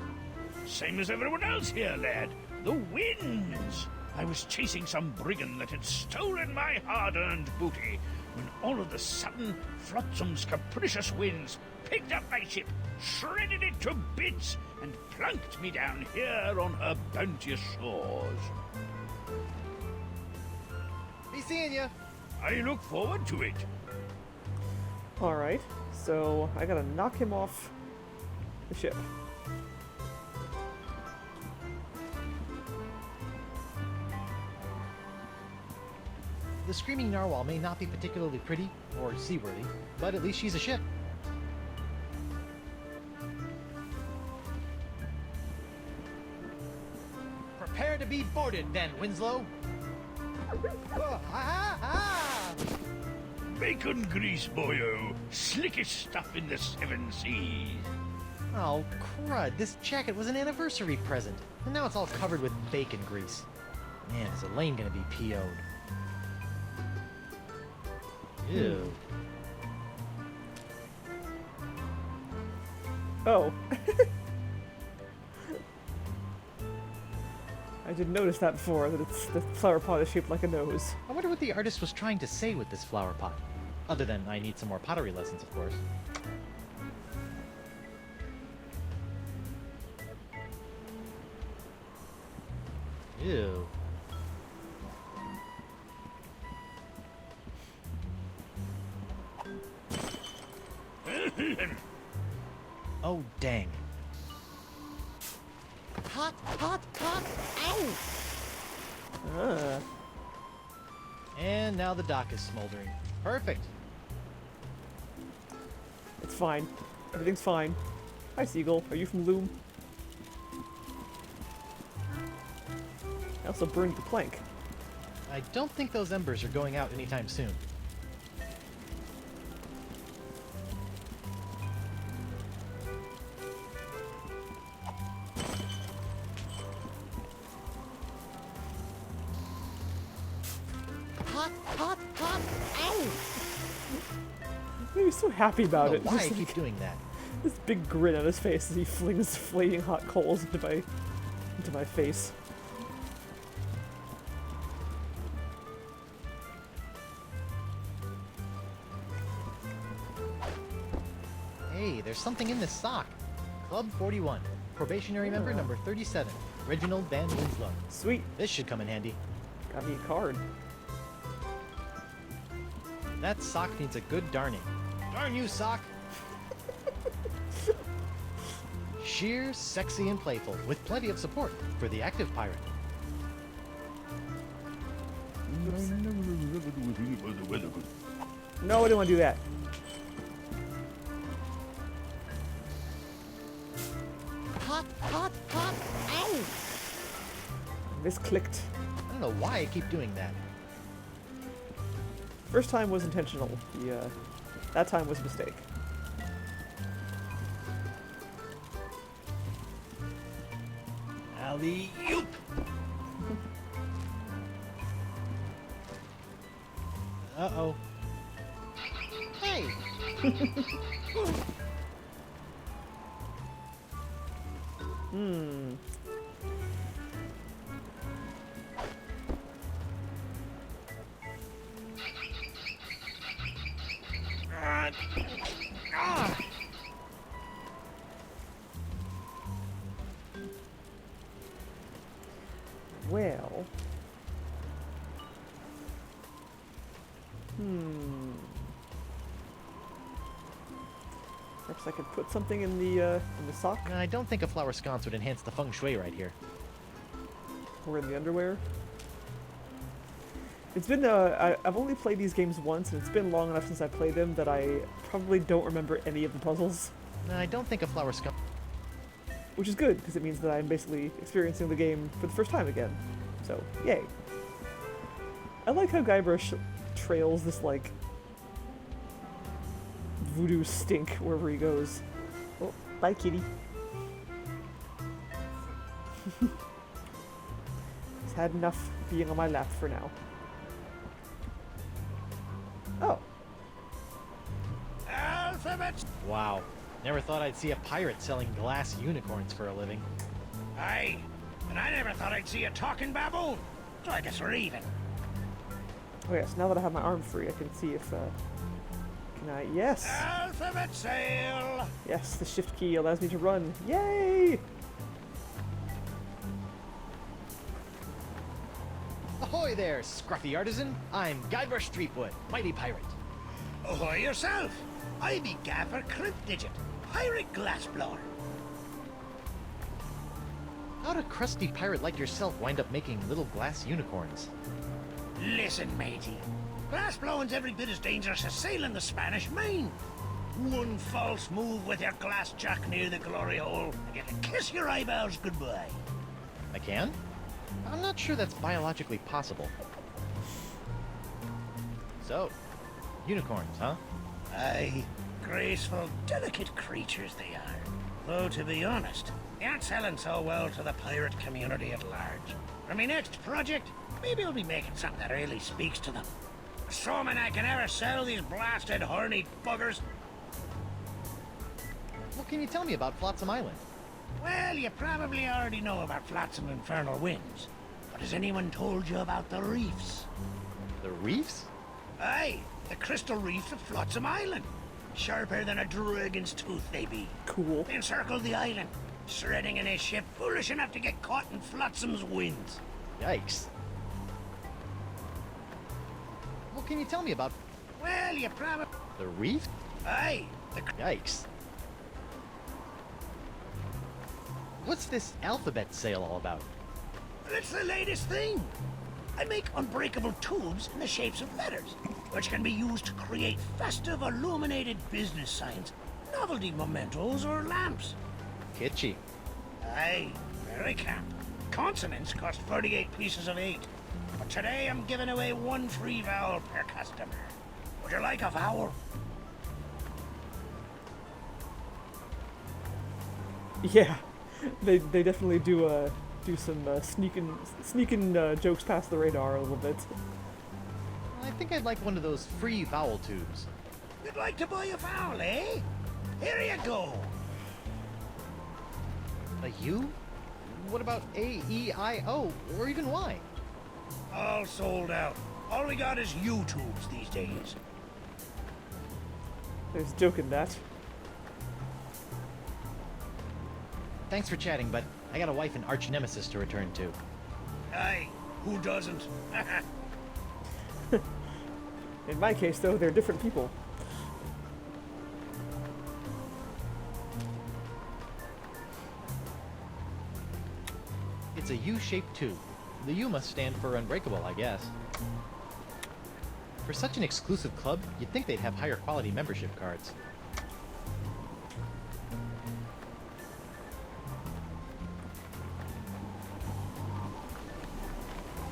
Same as everyone else here, lad. The winds. I was chasing some brigand that had stolen my hard-earned booty when all of a sudden Flotsam's capricious winds picked up my ship, shredded it to bits, and plunked me down here on her bounteous shores. Be seeing ya. I look forward to it. Alright, so I gotta knock him off the ship. The Screaming Narwhal may not be particularly pretty or seaworthy, but at least she's a ship. Prepare to be boarded, then, Winslow. Bacon grease, boyo. Slickest stuff in the 7 seas. Oh, crud. This jacket was an anniversary present, and now it's all covered with bacon grease. Man, is Elaine gonna be PO'd? Ew. Oh. I didn't notice that before, that the flower pot is shaped like a nose. I wonder what the artist was trying to say with this flower pot. Other than I need some more pottery lessons, of course. Ew. Oh, dang. Hot, hot, hot, ow! And now the dock is smoldering. Perfect. It's fine. Everything's fine. Hi, Seagull. Are you from Loom? I also burned the plank. I don't think those embers are going out anytime soon. Hot, hot, hot, ow! He was so happy I about don't it. know why I Just keep like, doing that. this big grin on his face as he flings flaming hot coals into my face. Hey, there's something in this sock. Club 41. Probationary member number 37. Reginald Van Winslow. Sweet. This should come in handy. Got me a card. That sock needs a good darning. Darn you, sock! Sheer, sexy, and playful, with plenty of support for the active pirate. No, I didn't want to do that. Hot, hot, hot, ow! Misclicked. I don't know why I keep doing that. First time was intentional. That time was a mistake. Alley-oop! Uh-oh. Hey! Hmm. Well. Perhaps I could put something in the sock I don't think a flower sconce would enhance the feng shui right here. or in the underwear. It's been, I've only played these games once, and it's been long enough since I played them that I probably don't remember any of the puzzles. I don't think a flower sconce... Which is good, because it means that I'm basically experiencing the game for the first time again. So, yay. I like how Guybrush trails this, like, voodoo stink wherever he goes. Oh, bye, kitty. He's had enough being on my lap for now. Oh. Alphabet! Wow. Never thought I'd see a pirate selling glass unicorns for a living. Aye, and I never thought I'd see a talking baboon. So I guess we're even. Oh yes, now that I have my arm free, I can see if, can I? Yes! Alphabet sail! Yes, the shift key allows me to run. Yay! Ahoy there, scruffy artisan! I'm Guybrush Threepwood, mighty pirate. Ahoy yourself! I be Gaffer Crimp-Digit, pirate glassblower. How'd a crusty pirate like yourself wind up making little glass unicorns? Listen, matey. Glassblowing's every bit as dangerous as sailing the Spanish Main. One false move with your glass jack near the glory hole, and you can kiss your eyeballs goodbye. I can? I'm not sure that's biologically possible. So, unicorns, huh? Aye, graceful, delicate creatures they are. Though, to be honest, they aren't selling so well to the pirate community at large. For my next project, maybe I'll be making something that really speaks to them. Assuming I can ever sell these blasted horny buggers. What can you tell me about Flotsam Island? Well, you probably already know about Flotsam Infernal Winds. But has anyone told you about the reefs? The reefs? Aye, the crystal reefs of Flotsam Island. Sharper than a dragon's tooth they be. Cool. They encircle the island, shredding in a ship foolish enough to get caught in Flotsam's winds. Yikes. What can you tell me about Well, you probably... the reef? Aye, the... Yikes. What's this alphabet sale all about? It's the latest thing. I make unbreakable tubes in the shapes of letters, which can be used to create festive, illuminated business signs, novelty mementos, or lamps. Kitschy. Aye, very camp. Consonants cost 48 pieces of 8. But today I'm giving away one free vowel per customer. Would you like a vowel? Yeah, they definitely do some sneaking jokes past the radar a little bit. I think I'd like one of those free vowel tubes. You'd like to buy a vowel, eh? Here you go. A U? What about A, E, I, O, or even Y? All sold out. All we got is U-tubes these days. There's a joke in that. Thanks for chatting, but I got a wife and arch nemesis to return to. Aye, who doesn't? In my case, though, they're different people. It's a U-shaped tube. The U must stand for unbreakable, I guess. For such an exclusive club, you'd think they'd have higher quality membership cards.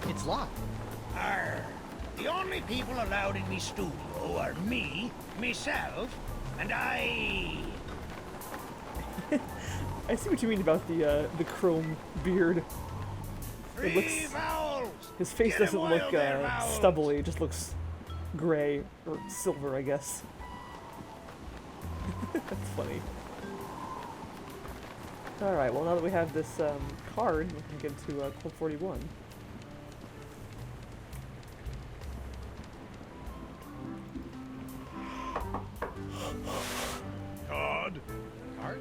It's locked. Arr. The only people allowed in me studio are me, myself, and I. I see what you mean about the chrome beard. Free looks- vowels! His face Get 'em doesn't while look they're vowels. stubbly, it just looks gray or silver, I guess. That's funny. Alright, well now that we have this card, we can get to Club 41. Card. Card?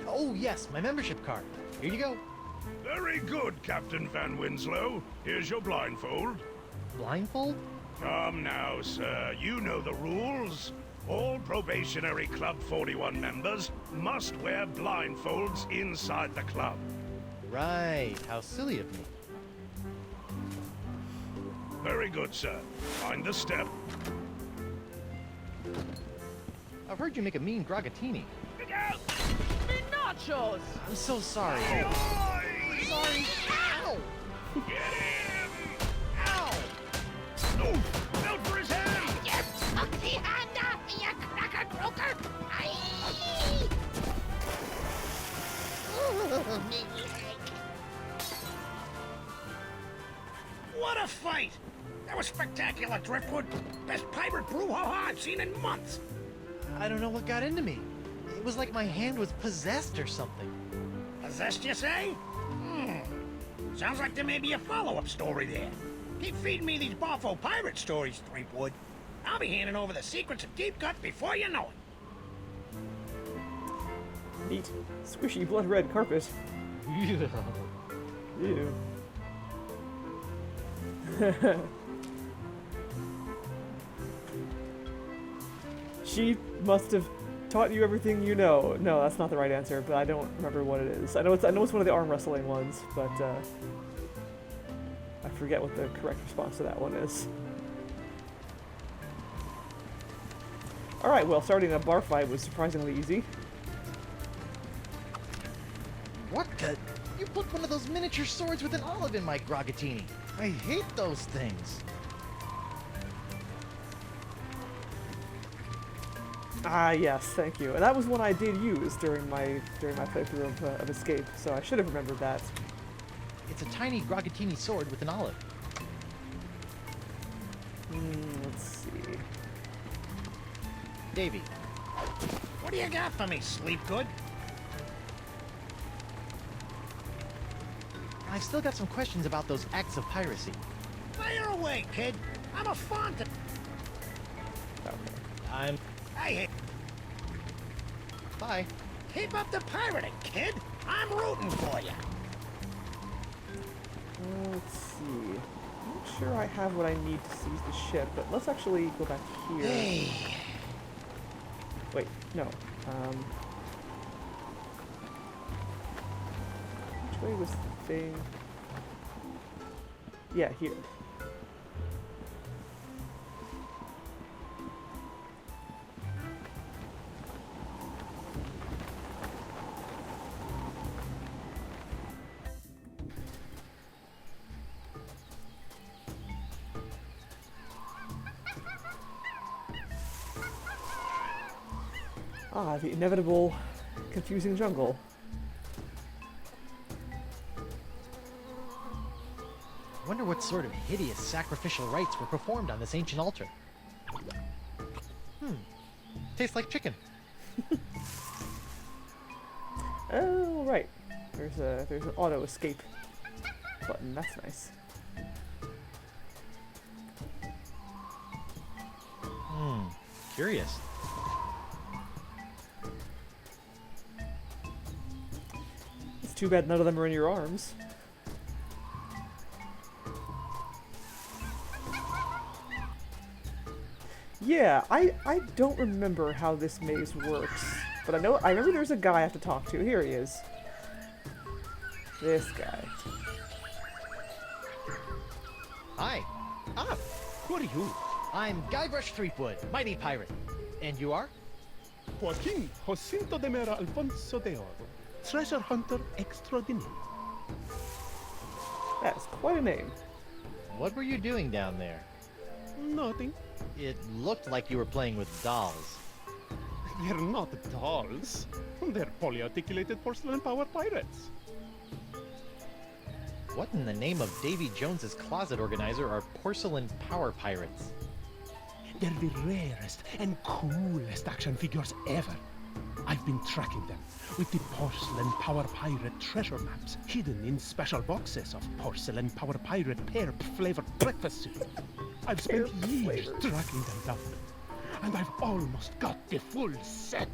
Oh, yes, my membership card. Here you go. Very good, Captain Van Winslow. Here's your blindfold. Blindfold? Come now, sir. You know the rules. All probationary Club 41 members must wear blindfolds inside the club. Right, how silly of me. Very good, sir. Find the step. I've heard you make a mean grogatini. Look out! Me nachos! I'm so sorry. Oi! Sorry. Ow! Get him! Ow! Oh, out for his hand! You took the hand off me, you cracker croaker! Aye! Ooh, me leg. What a fight! That was spectacular, Driftwood. Best pirate brouhaha I've seen in months. I don't know what got into me. It was like my hand was possessed or something. Possessed, you say? Sounds like there may be a follow-up story there. Keep feeding me these Boffo pirate stories, Threepwood. I'll be handing over the secrets of Deep Cut before you know it. Neat. Squishy blood red carpet. Ew. She must have taught you everything you know. No, that's not the right answer, but I don't remember what it is. I know it's one of the arm wrestling ones, but I forget what the correct response to that one is. Alright, well, starting a bar fight was surprisingly easy. What the? You put one of those miniature swords with an olive in my grogatini. I hate those things. Ah, yes, thank you. And that was one I did use during my playthrough of Escape, so I should have remembered that. It's a tiny grogatini sword with an olive. Let's see. Davey, What do you got for me, Sleepgood? I've still got some questions about those acts of piracy. Fire away, kid. I'm a font. I'm... Hey, Bye. keep up the pirating, kid. I'm rooting for you. Let's see. I'm not sure I have what I need to seize the ship, but let's actually go back here. Hey. Wait, no. Which way was the thing? Yeah, here. Ah, the inevitable confusing jungle. I wonder what sort of hideous sacrificial rites were performed on this ancient altar. Tastes like chicken. Oh, right. There's an auto escape button. That's nice. Curious. It's too bad none of them are in your arms. Yeah, I don't remember how this maze works, but I remember there's a guy I have to talk to. Here he is. This guy. Hi. Ah, Who are you? I'm Guybrush Threepwood, mighty pirate. And you are? Joaquin Jacinto de Mera Alfonso de Oro, treasure hunter extraordinaire. That's quite a name. What were you doing down there? Nothing. It looked like you were playing with dolls. They're not dolls. They're polyarticulated porcelain power pirates. What in the name of Davy Jones's closet organizer are porcelain power pirates? They're the rarest and coolest action figures ever. I've been tracking them with the porcelain power pirate treasure maps hidden in special boxes of porcelain power pirate pear flavored breakfast cereal. I've spent years tracking them down, and I've almost got the full set.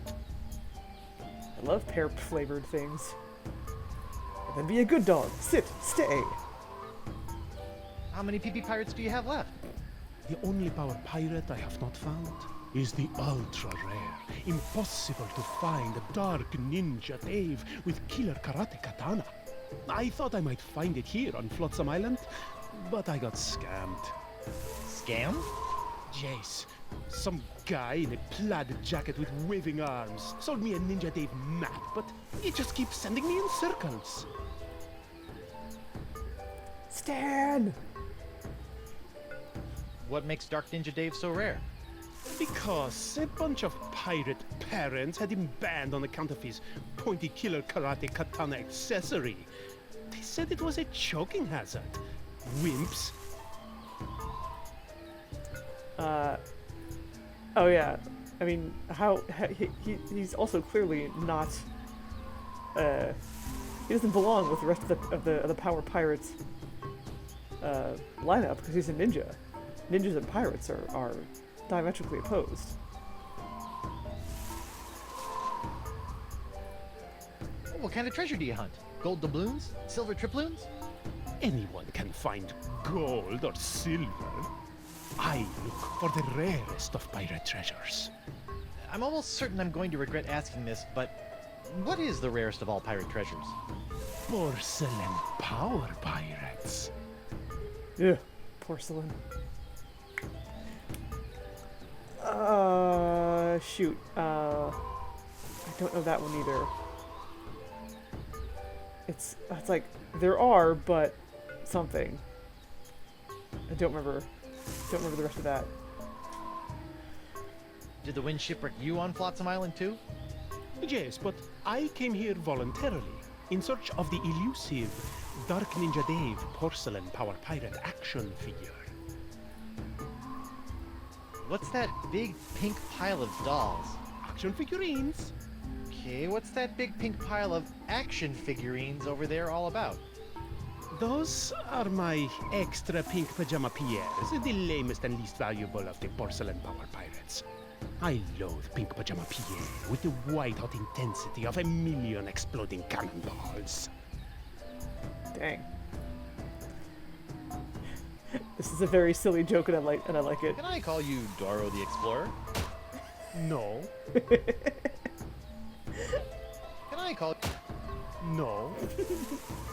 I love pear-flavored things. And then be a good dog. Sit. Stay. How many PP pirates do you have left? The only power pirate I have not found is the ultra rare, impossible to find Dark Ninja Dave with killer karate katana. I thought I might find it here on Flotsam Island, but I got scammed. Scam? Jace, some guy in a plaid jacket with waving arms sold me a Ninja Dave map, but he just keeps sending me in circles. Stan! What makes Dark Ninja Dave so rare? Because a bunch of pirate parents had him banned on account of his pointy killer karate katana accessory. They said it was a choking hazard. Wimps. Oh yeah. I mean, he's also clearly not. He doesn't belong with the rest of the Power Pirates lineup because he's a ninja. Ninjas and pirates are diametrically opposed. What kind of treasure do you hunt? Gold doubloons? Silver triploons? Anyone can find gold or silver. I look for the rarest of pirate treasures. I'm almost certain I'm going to regret asking this, but what is the rarest of all pirate treasures? Porcelain power pirates. Ugh, porcelain. Shoot. I don't know that one either. It's like there are, but something. I don't remember the rest of that. Did the wind shipwreck you on Flotsam Island too? Yes, but I came here voluntarily in search of the elusive Dark Ninja Dave porcelain power pirate action figure. What's that big pink pile of dolls? Action figurines? Okay, what's that big pink pile of action figurines over there all about? Those are my extra pink pajama Pierres, the lamest and least valuable of the porcelain power pirates. I loathe pink pajama Pierre with the white-hot intensity of a million exploding cannonballs. Dang. This is a very silly joke, and I like it. Can I call you Doro the Explorer? No. Can I call... No.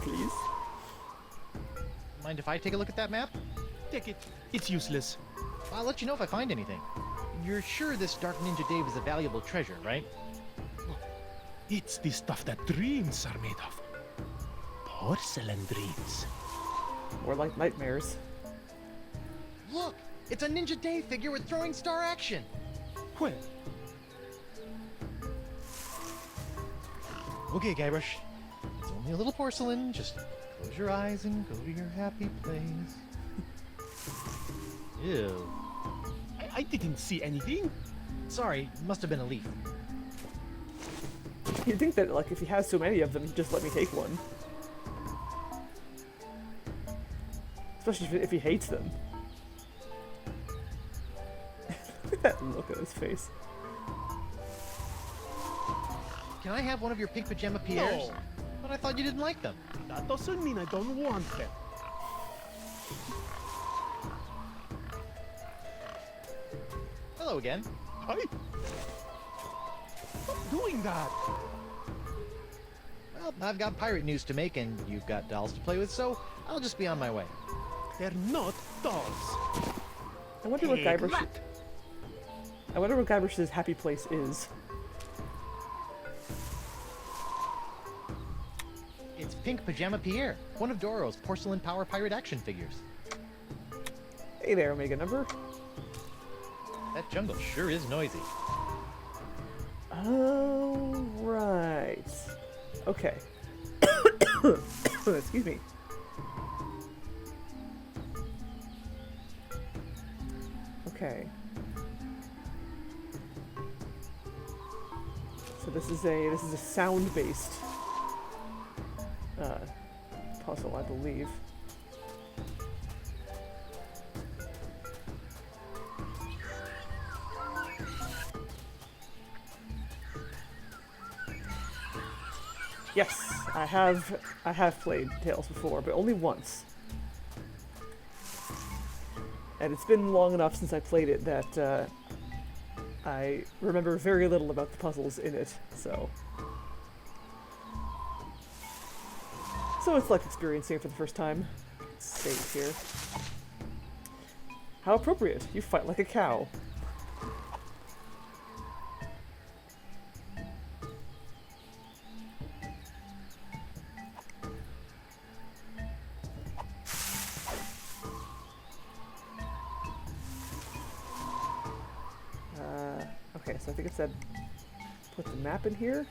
Please. Mind if I take a look at that map? Take it. It's useless. I'll let you know if I find anything. You're sure this Dark Ninja Dave is a valuable treasure, right? It's the stuff that dreams are made of. Porcelain dreams. More like nightmares. Look! It's a Ninja Dave figure with throwing star action! Well, Okay, Guybrush. It's only a little porcelain. Just close your eyes and go to your happy place. Ew. I didn't see anything. Sorry, must have been a leaf. You'd think that, like, if he has so many of them, he'd just let me take one. Especially if he hates them. Look at that look on his face. Can I have one of your pink pajama Pierres? No. But I thought you didn't like them. That doesn't mean I don't want them. Hello again. Hi. Stop doing that. Well, I've got pirate news to make and you've got dolls to play with, so I'll just be on my way. They're not dolls. I wonder what Guybrush. I wonder what Guybrush's happy place is. It's Pink Pajama Pierre, one of Doro's porcelain power pirate action figures. Hey there, Omega number. That jungle sure is noisy. Oh, right. Okay. Excuse me. Okay. So this is a sound-based puzzle, I believe. Yes, I have played Tales before, but only once. And it's been long enough since I played it that I remember very little about the puzzles in it, so... So it's like experiencing it for the first time. Save here. How appropriate! You fight like a cow. Okay, so I think it said put the map in here?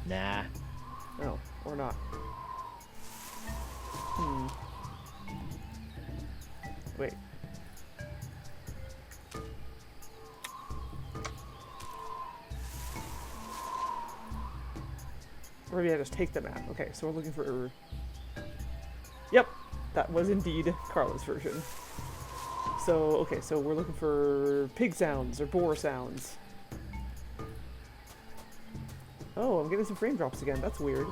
Nah. Oh, or not. Wait. Or maybe I just take the map. Okay, so we're looking for... Yep, that was indeed Carla's version. So, okay, so we're looking for pig sounds or boar sounds. Oh, I'm getting some frame drops again. That's weird.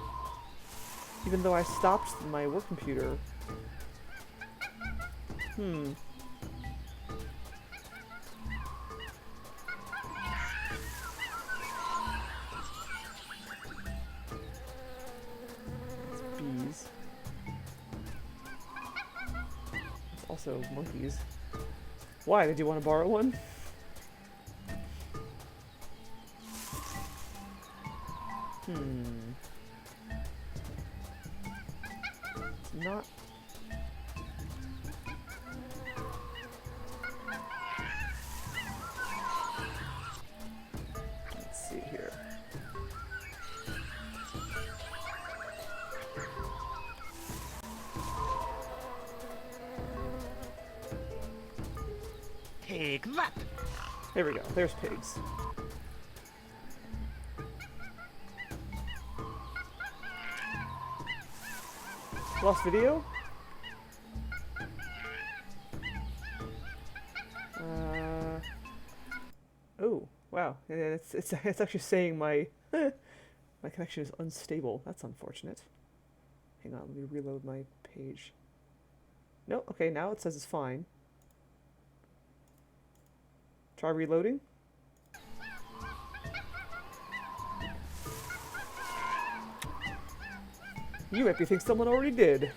Even though I stopped my work computer. It's bees. It's also monkeys. Why? Did you want to borrow one? It's not... Let's see here. Take that! There we go. There's pigs. Lost video? Oh, wow. Yeah, it's actually saying my my connection is unstable. That's unfortunate. Hang on, let me reload my page. No, okay, now it says it's fine. Try reloading. You might be thinking someone already did.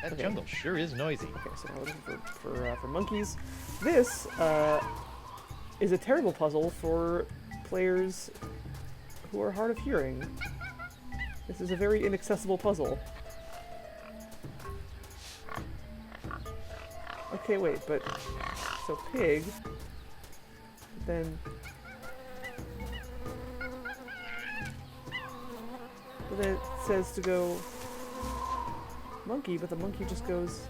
That jungle sure is noisy. Okay, so now we're looking for monkeys. This is a terrible puzzle for players who are hard of hearing. This is a very inaccessible puzzle. Okay, wait, but... So pig... Then... But then it says to go... Monkey, but the monkey just goes...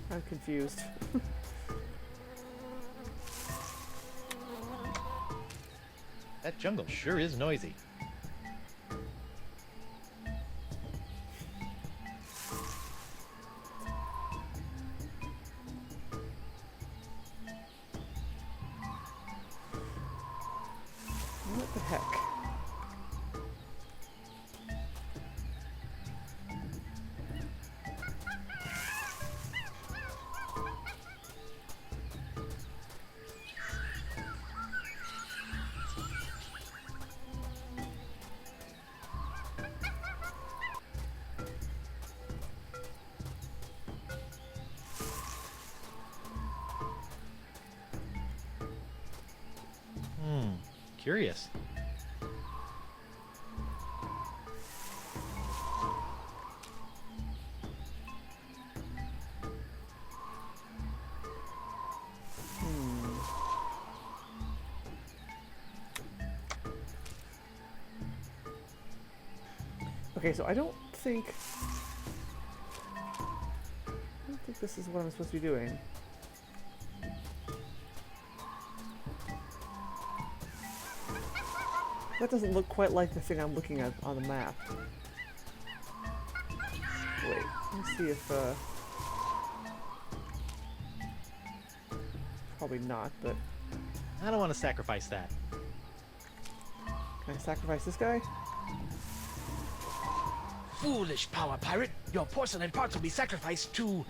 I'm confused. That jungle sure is noisy. What the heck? Curious. Okay, so I don't think this is what I'm supposed to be doing. That doesn't look quite like the thing I'm looking at on the map. Wait, let me see if, probably not, but... I don't want to sacrifice that. Can I sacrifice this guy? Foolish power pirate! Your porcelain parts will be sacrificed to,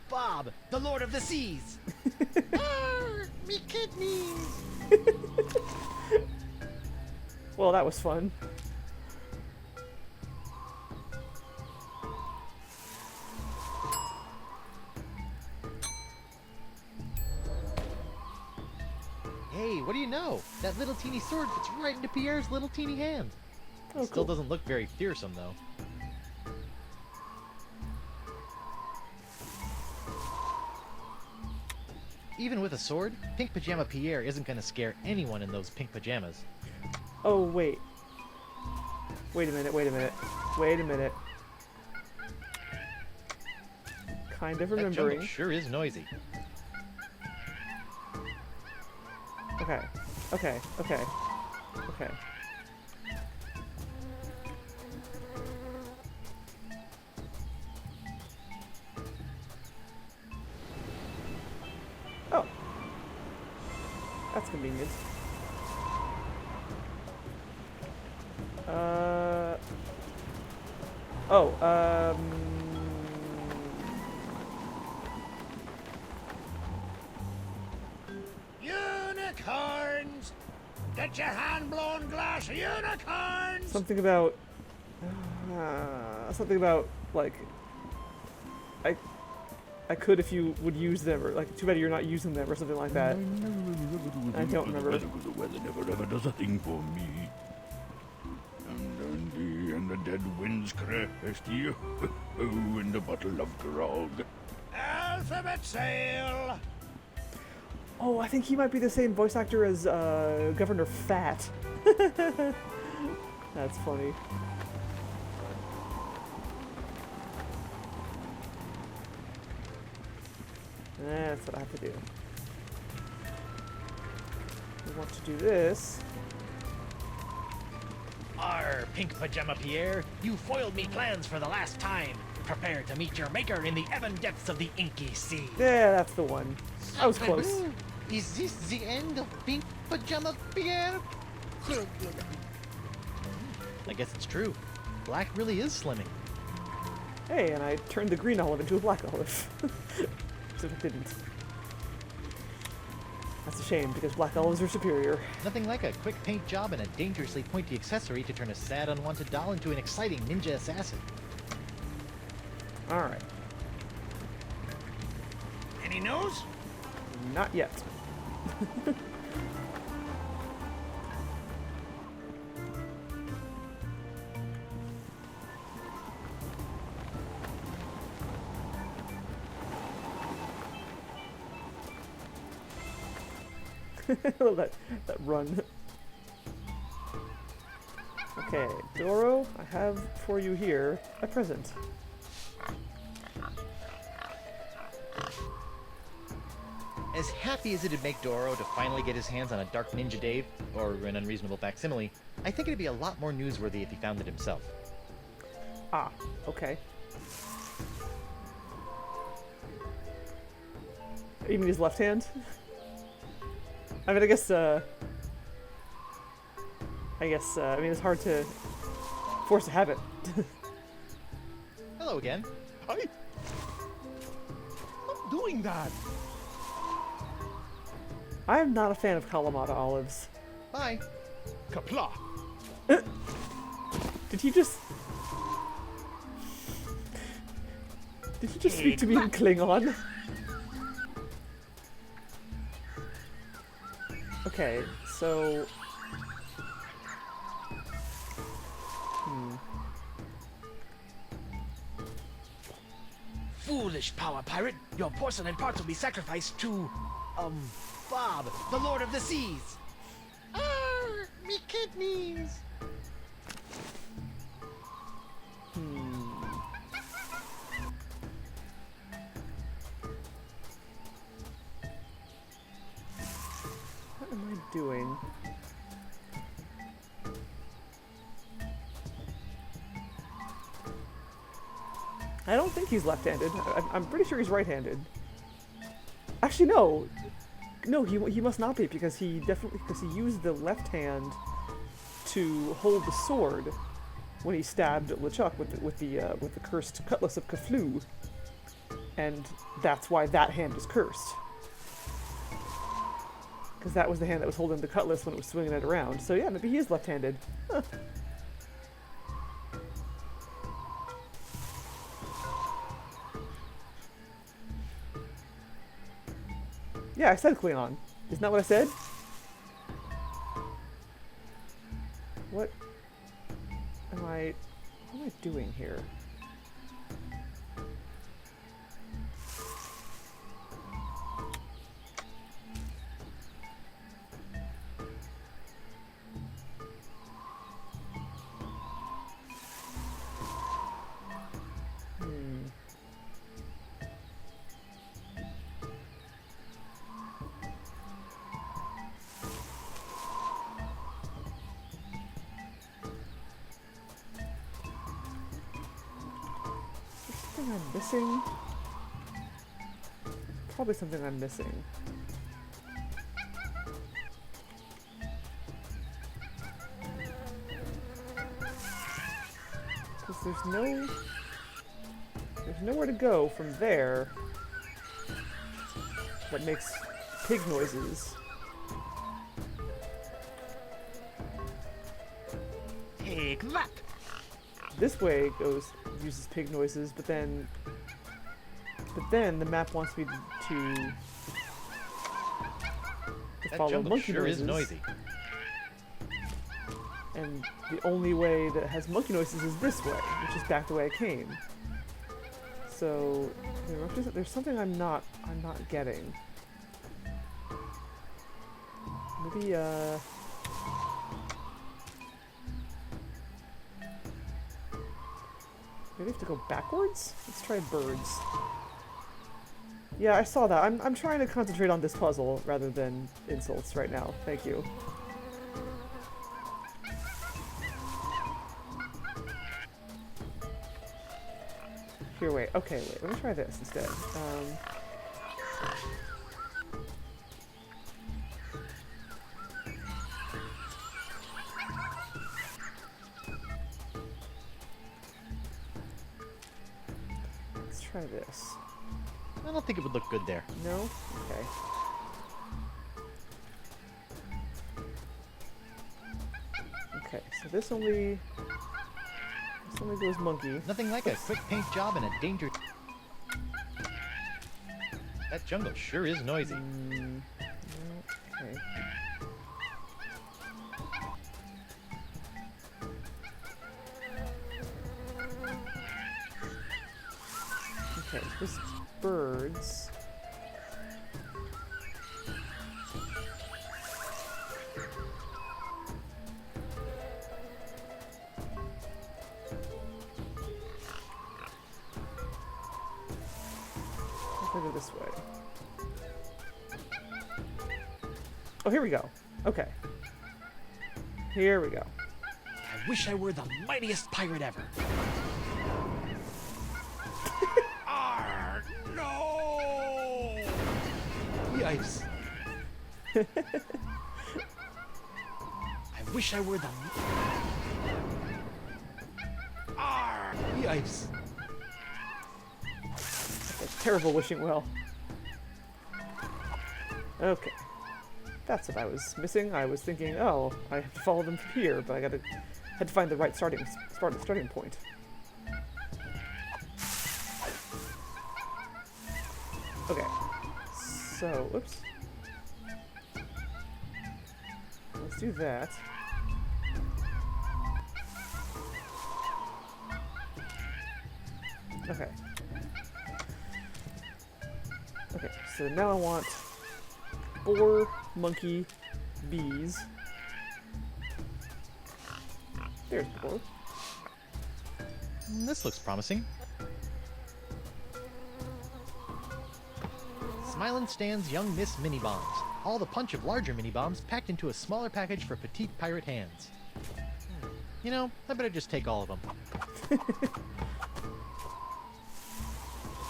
Bob, the Lord of the Seas! Me kidneys! Well, that was fun. Hey, what do you know? That little teeny sword fits right into Pierre's little teeny hand. Oh, Still cool. doesn't look very fearsome, though. Even with a sword, Pink Pajama Pierre isn't going to scare anyone in those pink pajamas. Oh, wait. Wait a minute, wait a minute. Wait a minute. Kind of That remembering. jungle sure is noisy. Okay. Okay. Okay. Okay. Oh. That's convenient. Oh, Unicorns! Get your hand-blown glass unicorns! something about, like, I could if you would use them, or like, too bad you're not using them, or something like that. I don't remember. The weather never ever does a thing for me. And the dead winds crest you, and a bottle of grog. Alphabet sail! Oh, I think he might be the same voice actor as Governor Fat. That's funny. That's what I have to do. We want to do this. Arr, Pink Pajama Pierre, you foiled me plans for the last time. Prepare to meet your maker in the ebon depths of the inky sea. Yeah, that's the one. I was close. Is this the end of Pink Pajama Pierre? I guess it's true. Black really is slimming. Hey, and I turned the green olive into a black olive. Except it didn't. That's a shame, because black olives are superior. Nothing like a quick paint job and a dangerously pointy accessory to turn a sad, unwanted doll into an exciting ninja assassin. Alright. Any news? Not yet. I love that run. Okay, Doro, I have for you here a present. As happy as it'd make Doro to finally get his hands on a Dark Ninja Dave, or an unreasonable facsimile, I think it'd be a lot more newsworthy if he found it himself. Ah, okay. You mean his left hand? I mean, I mean, it's hard to force a habit. Hello again. Hi. Stop doing that. I am not a fan of Kalamata olives. Bye. Kapla. Did he just... Did he just speak to me in Klingon? Okay, so... Foolish power pirate! Your porcelain parts will be sacrificed to, Bob, the Lord of the Seas! Arr, me kidneys. What am I doing? I don't think he's left-handed. I'm pretty sure he's right-handed. Actually, no. No, he must not be, because he used the left hand to hold the sword when he stabbed LeChuck with the cursed cutlass of Kaflu, and that's why that hand is cursed. Because that was the hand that was holding the cutlass when it was swinging it around. So yeah, maybe he is left-handed. Huh. Yeah, I said Cleon. Isn't that what I said? What am I doing here? I'm missing? Probably something I'm missing. Because there's nowhere to go from there that makes pig noises. Take that! This way uses pig noises, but then the map wants me to follow jungle monkey sure noises. Is noisy. And the only way that has monkey noises is this way, which is back the way I came. So there's something I'm not getting. Maybe maybe I have to go backwards? Let's try birds. Yeah, I saw that. I'm trying to concentrate on this puzzle rather than insults right now. Thank you. Here, wait. Okay, wait. Let me try this instead. Let's try this. I don't think it would look good there. No? Okay. Okay, so this only goes monkey. Nothing like a quick paint job and a danger. That jungle sure is noisy. Okay. Okay, this birds. I'll go this way. Oh, here we go. Okay. Here we go. I wish I were the mightiest pirate ever. Arr, no! Yikes. I wish I were the... Arr! Yikes. That's a terrible wishing well. Okay. That's what I was missing. I was thinking, oh, I have to follow them from here, but had to find the right starting point. Okay. So, whoops. Let's do that. Okay. Okay, so now I want boar, monkey, bees. There's the boar. This looks promising. Smilin' stands young Miss Mini Bombs. All the punch of larger mini bombs packed into a smaller package for petite pirate hands. You know, I better just take all of them.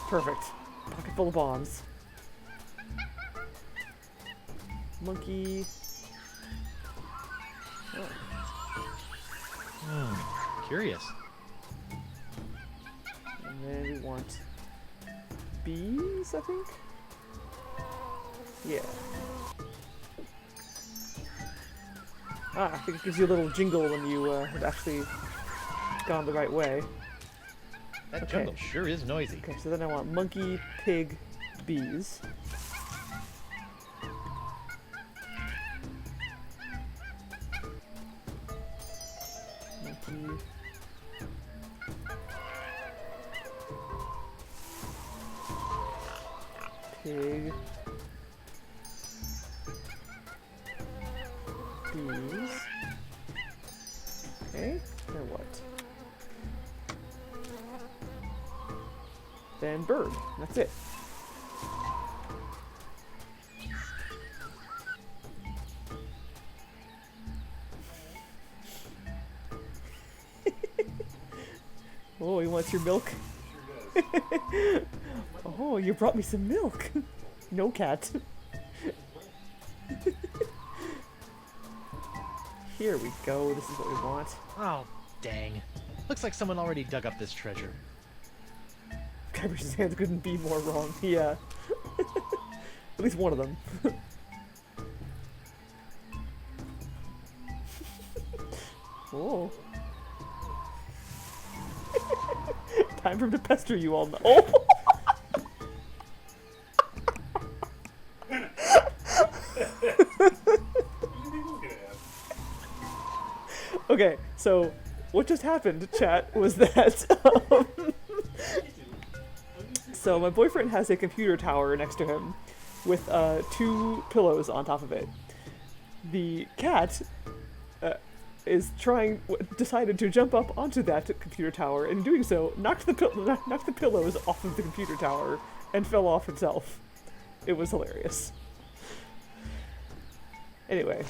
Perfect. Pocket full of bombs. Monkey. Oh. Curious. And then we want bees, I think? Yeah. Ah, I think it gives you a little jingle when you have actually gone the right way. That Okay. jungle sure is noisy. Okay, so then I want monkey, pig, bees. Monkey. Pig. Bees. Okay, then what? Then bird. That's it. Oh, he wants your milk? Oh, you brought me some milk. No, cat. Here we go. This is what we want. Oh, dang. Looks like someone already dug up this treasure. Guybrush's hands couldn't be more wrong. Yeah. At least one of them. Oh. Time for him to pester you all. Oh! Okay, so what just happened, chat, was that so my boyfriend has a computer tower next to him with 2 pillows on top of it. The cat decided to jump up onto that computer tower, and in doing so, knocked the pillows off of the computer tower and fell off himself. It was hilarious. Anyway.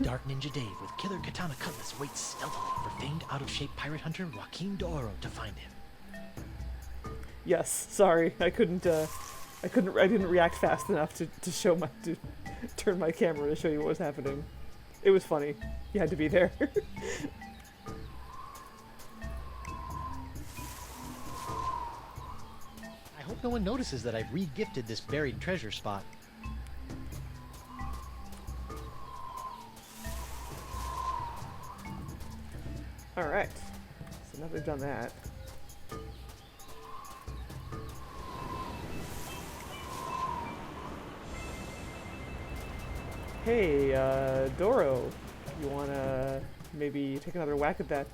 Dark Ninja Dave with Killer Katana Cutlass waits stealthily for famed out-of-shape pirate hunter Joaquin D'Oro to find him. Yes, sorry, I didn't react fast enough to turn my camera to show you what was happening. It was funny. You had to be there. I hope no one notices that I've re-gifted this buried treasure spot. Alright, so now they've done that. Hey, Doro, you wanna maybe take another whack at that,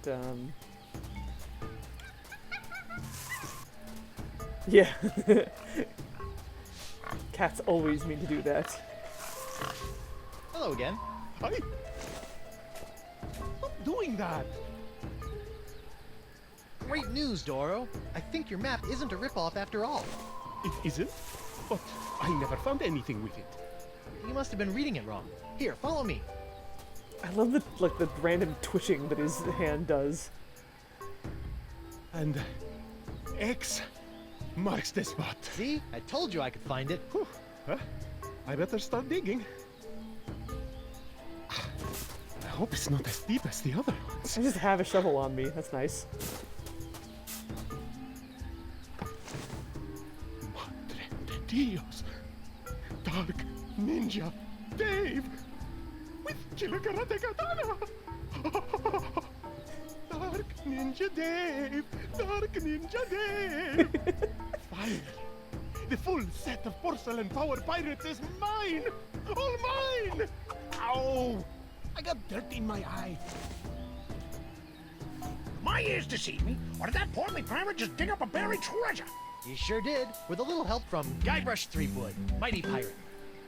Yeah. Cats always mean to do that. Hello again. Hi. Stop doing that. Great news, Doro. I think your map isn't a ripoff after all. It isn't, but I never found anything with it. You must have been reading it wrong. Here, follow me. I love the random twitching that his hand does. And X marks the spot. See? I told you I could find it. Whew. Huh? I better start digging. I hope it's not as deep as the other ones. I just have a shovel on me. That's nice. Madre de Dios. Dark Ninja Dave with Killer Karate Katana. Dark Ninja Dave. Dark Ninja Dave. Finally, the full set of porcelain power pirates is mine. All mine. Ow! I got dirt in my eye. My ears deceive me, or did that portly pirate just dig up a buried treasure? You sure did, with a little help from Guybrush Threepwood, mighty pirate.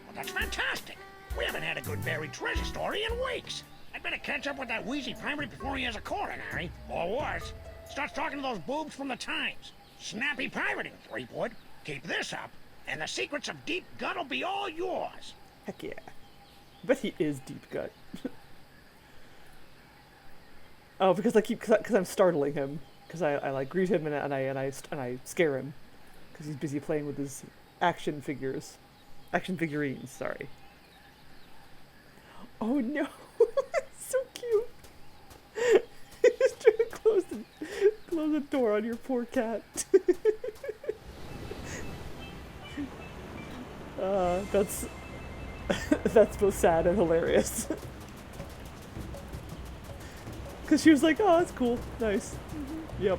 Well, that's fantastic. We haven't had a good buried treasure story in weeks. I'd better catch up with that wheezy pirate before he has a coronary, or worse, starts talking to those boobs from the Times. Snappy pirating, Threepwood. Keep this up, and the secrets of Deep Gut will be all yours. Heck yeah. I bet he is deep gut. Oh, because because I'm startling him. Because I like greet him and I scare him. Because he's busy playing with his action figurines. Sorry. Oh no, so cute. Just trying to close the door on your poor cat. That's that's both sad and hilarious. Cause she was like, "Oh, that's cool, nice." Yep.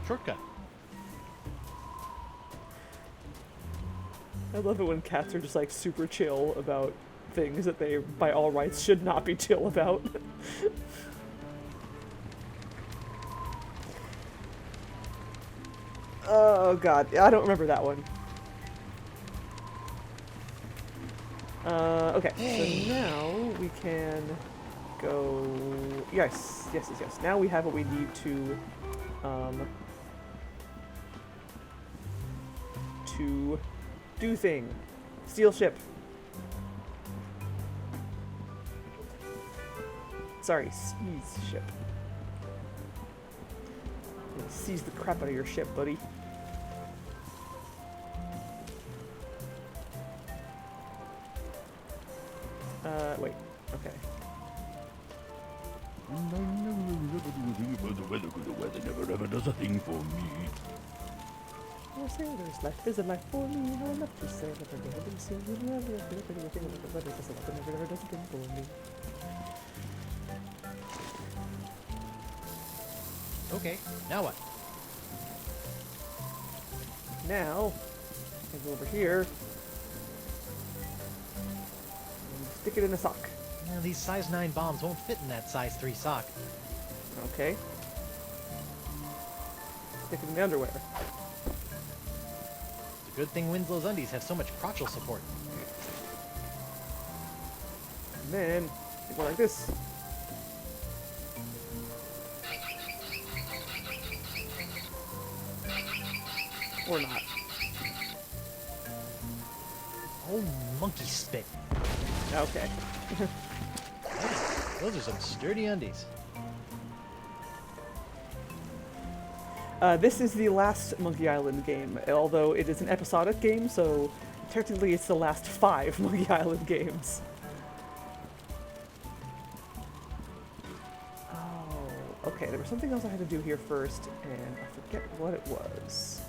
Shortcut. I love it when cats are just like super chill about things that they, by all rights, should not be chill about. Oh god, I don't remember that one. Okay, so now we can go... Yes. Now we have what we need to do thing. Steal ship. Sorry, seize ship. I'm gonna seize the crap out of your ship, buddy. Wait. Okay. The weather never ever does a thing for me. Oh, sailor's life is a life for me. How I love to sail. If I've never been seen, you'll never have been anything but the weather does a life never ever does a thing for me. Okay, now what? Now, I go over here and stick it in a sock. Now, these size 9 bombs won't fit in that size 3 sock. Okay. Stick it in the underwear. It's a good thing Winslow's undies have so much crotchal support. And then, you go like this. Or not. Oh, monkey spit. Okay. Those are some sturdy undies. This is the last Monkey Island game, although it is an episodic game, so technically it's the last 5 Monkey Island games. Oh, okay, there was something else I had to do here first, and I forget what it was.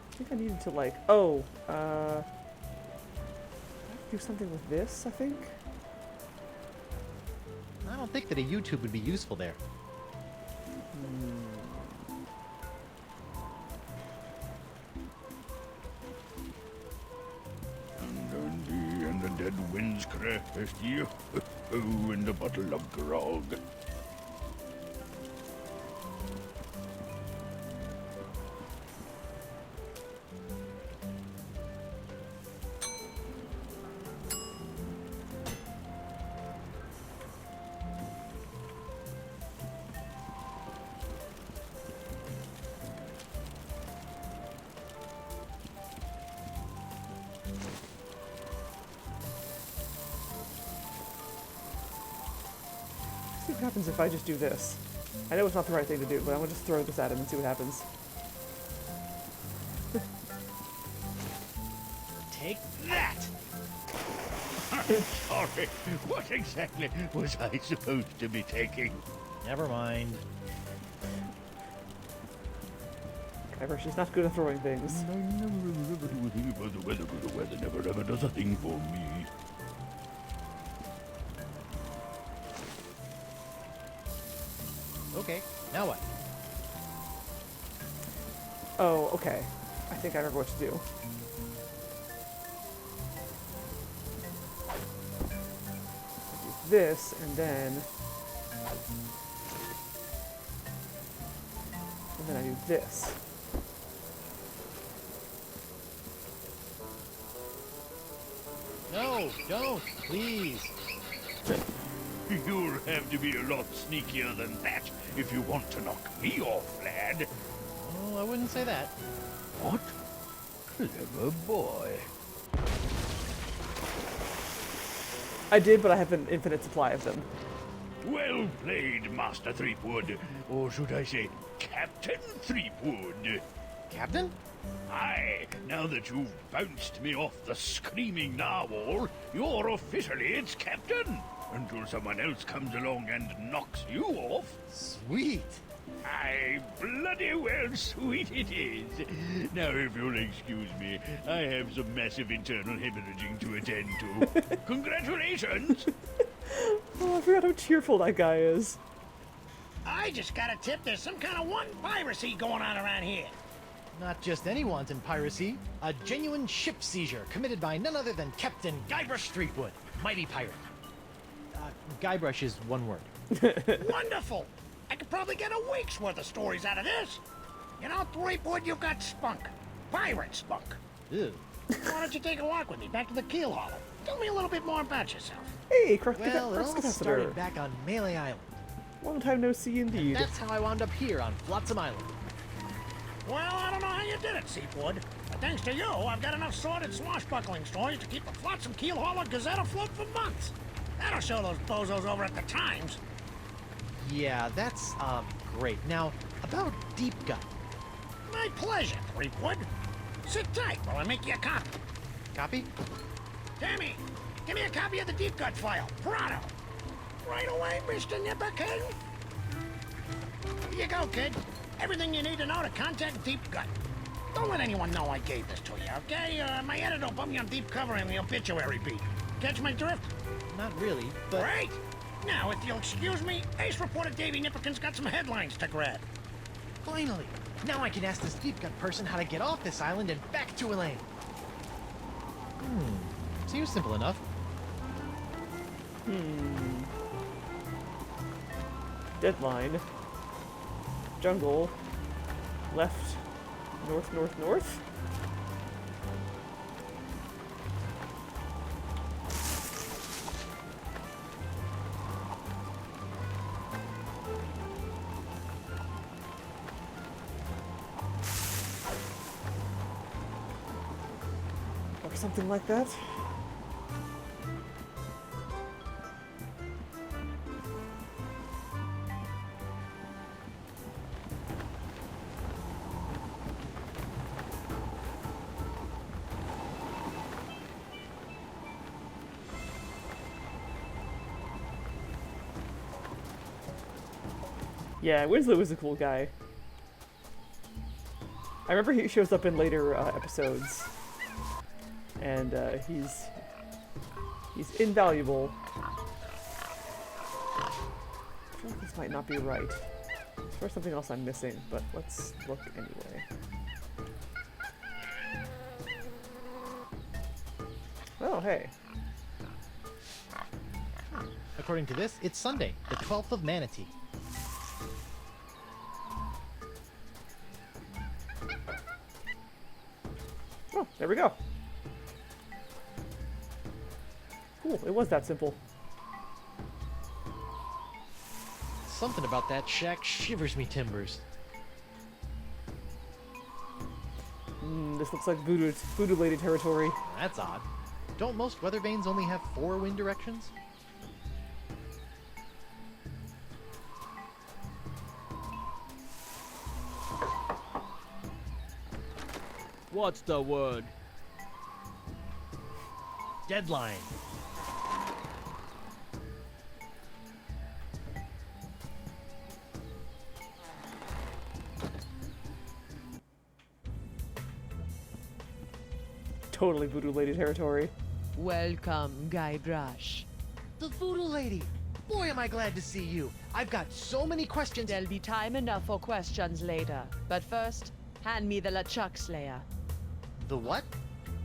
I think I needed to like, I have to do something with this, I think? I don't think that a YouTube would be useful there. And the dead winds crest you. Oh, in the bottle of grog. See what happens if I just do this. I know it's not the right thing to do, but I'm gonna just throw this at him and see what happens. Take that! Sorry, what exactly was I supposed to be taking? Never mind. Guybrush is not good at throwing things. I never ever do a thing about the weather, but the weather never ever does a thing for me. Okay, now what? Oh, okay. I think I remember what to do. I do this, and then I do this. No, don't, please. You'll have to be a lot sneakier than that if you want to knock me off, lad. Oh, I wouldn't say that. What? Clever boy. I did, but I have an infinite supply of them. Well played, Master Threepwood. Or should I say, Captain Threepwood. Captain? Aye, now that you've bounced me off the screaming narwhal, you're officially its captain. Until someone else comes along and knocks you off. Sweet. Aye, bloody well sweet it is. Now, if you'll excuse me, I have some massive internal hemorrhaging to attend to. Congratulations! Oh, I forgot how cheerful that guy is. I just got a tip there's some kind of one piracy going on around here. Not just any wanton piracy, a genuine ship seizure committed by none other than Captain Guybrush Threepwood, mighty pirate. Guybrush is one word. Wonderful! I could probably get a week's worth of stories out of this. You know, Threepwood, you've got spunk. Pirate spunk. Ew. Why don't you take a walk with me back to the keel hollow? Tell me a little bit more about yourself. Hey, Well, it all started back on Melee Island. Long time no see indeed. That's how I wound up here on Flotsam Island. Well, I don't know how you did it, Seafood. But thanks to you, I've got enough sordid swashbuckling stories to keep the Flotsam Keel Hauler Gazette afloat for months. That'll show those bozos over at the Times. Yeah, that's, great. Now, about Deep Gut. My pleasure, Threepwood. Sit tight while I make you a copy. Copy? Tammy, give me a copy of the Deep Gut file. Pronto. Right away, Mr. Nipperkin. Here you go, kid. Everything you need to know to contact Deep Gut. Don't let anyone know I gave this to you, okay? My editor will put me on deep cover in the obituary beat. Catch my drift? Not really, but... Great! Now, if you'll excuse me, Ace reporter Davy Nipperkin's got some headlines to grab. Finally! Now I can ask this Deep Gut person how to get off this island and back to Elaine. Seems simple enough. Deadline. Jungle. Left. North, north, north. Or something like that. Yeah, Winslow is a cool guy. I remember he shows up in later episodes, and he's invaluable. I feel like this might not be right. There's something else I'm missing, but let's look anyway. Oh, hey. According to this, it's Sunday, the 12th of Manatee. Oh, there we go. Cool, it was that simple. Something about that shack shivers me timbers. This looks like voodoo lady territory. That's odd. Don't most weather vanes only have 4 wind directions? What's the word? Deadline. Totally voodoo lady territory. Welcome, Guybrush. The voodoo lady! Boy, am I glad to see you. I've got so many questions. There'll be time enough for questions later. But first, hand me the LeChuck Slayer. The what?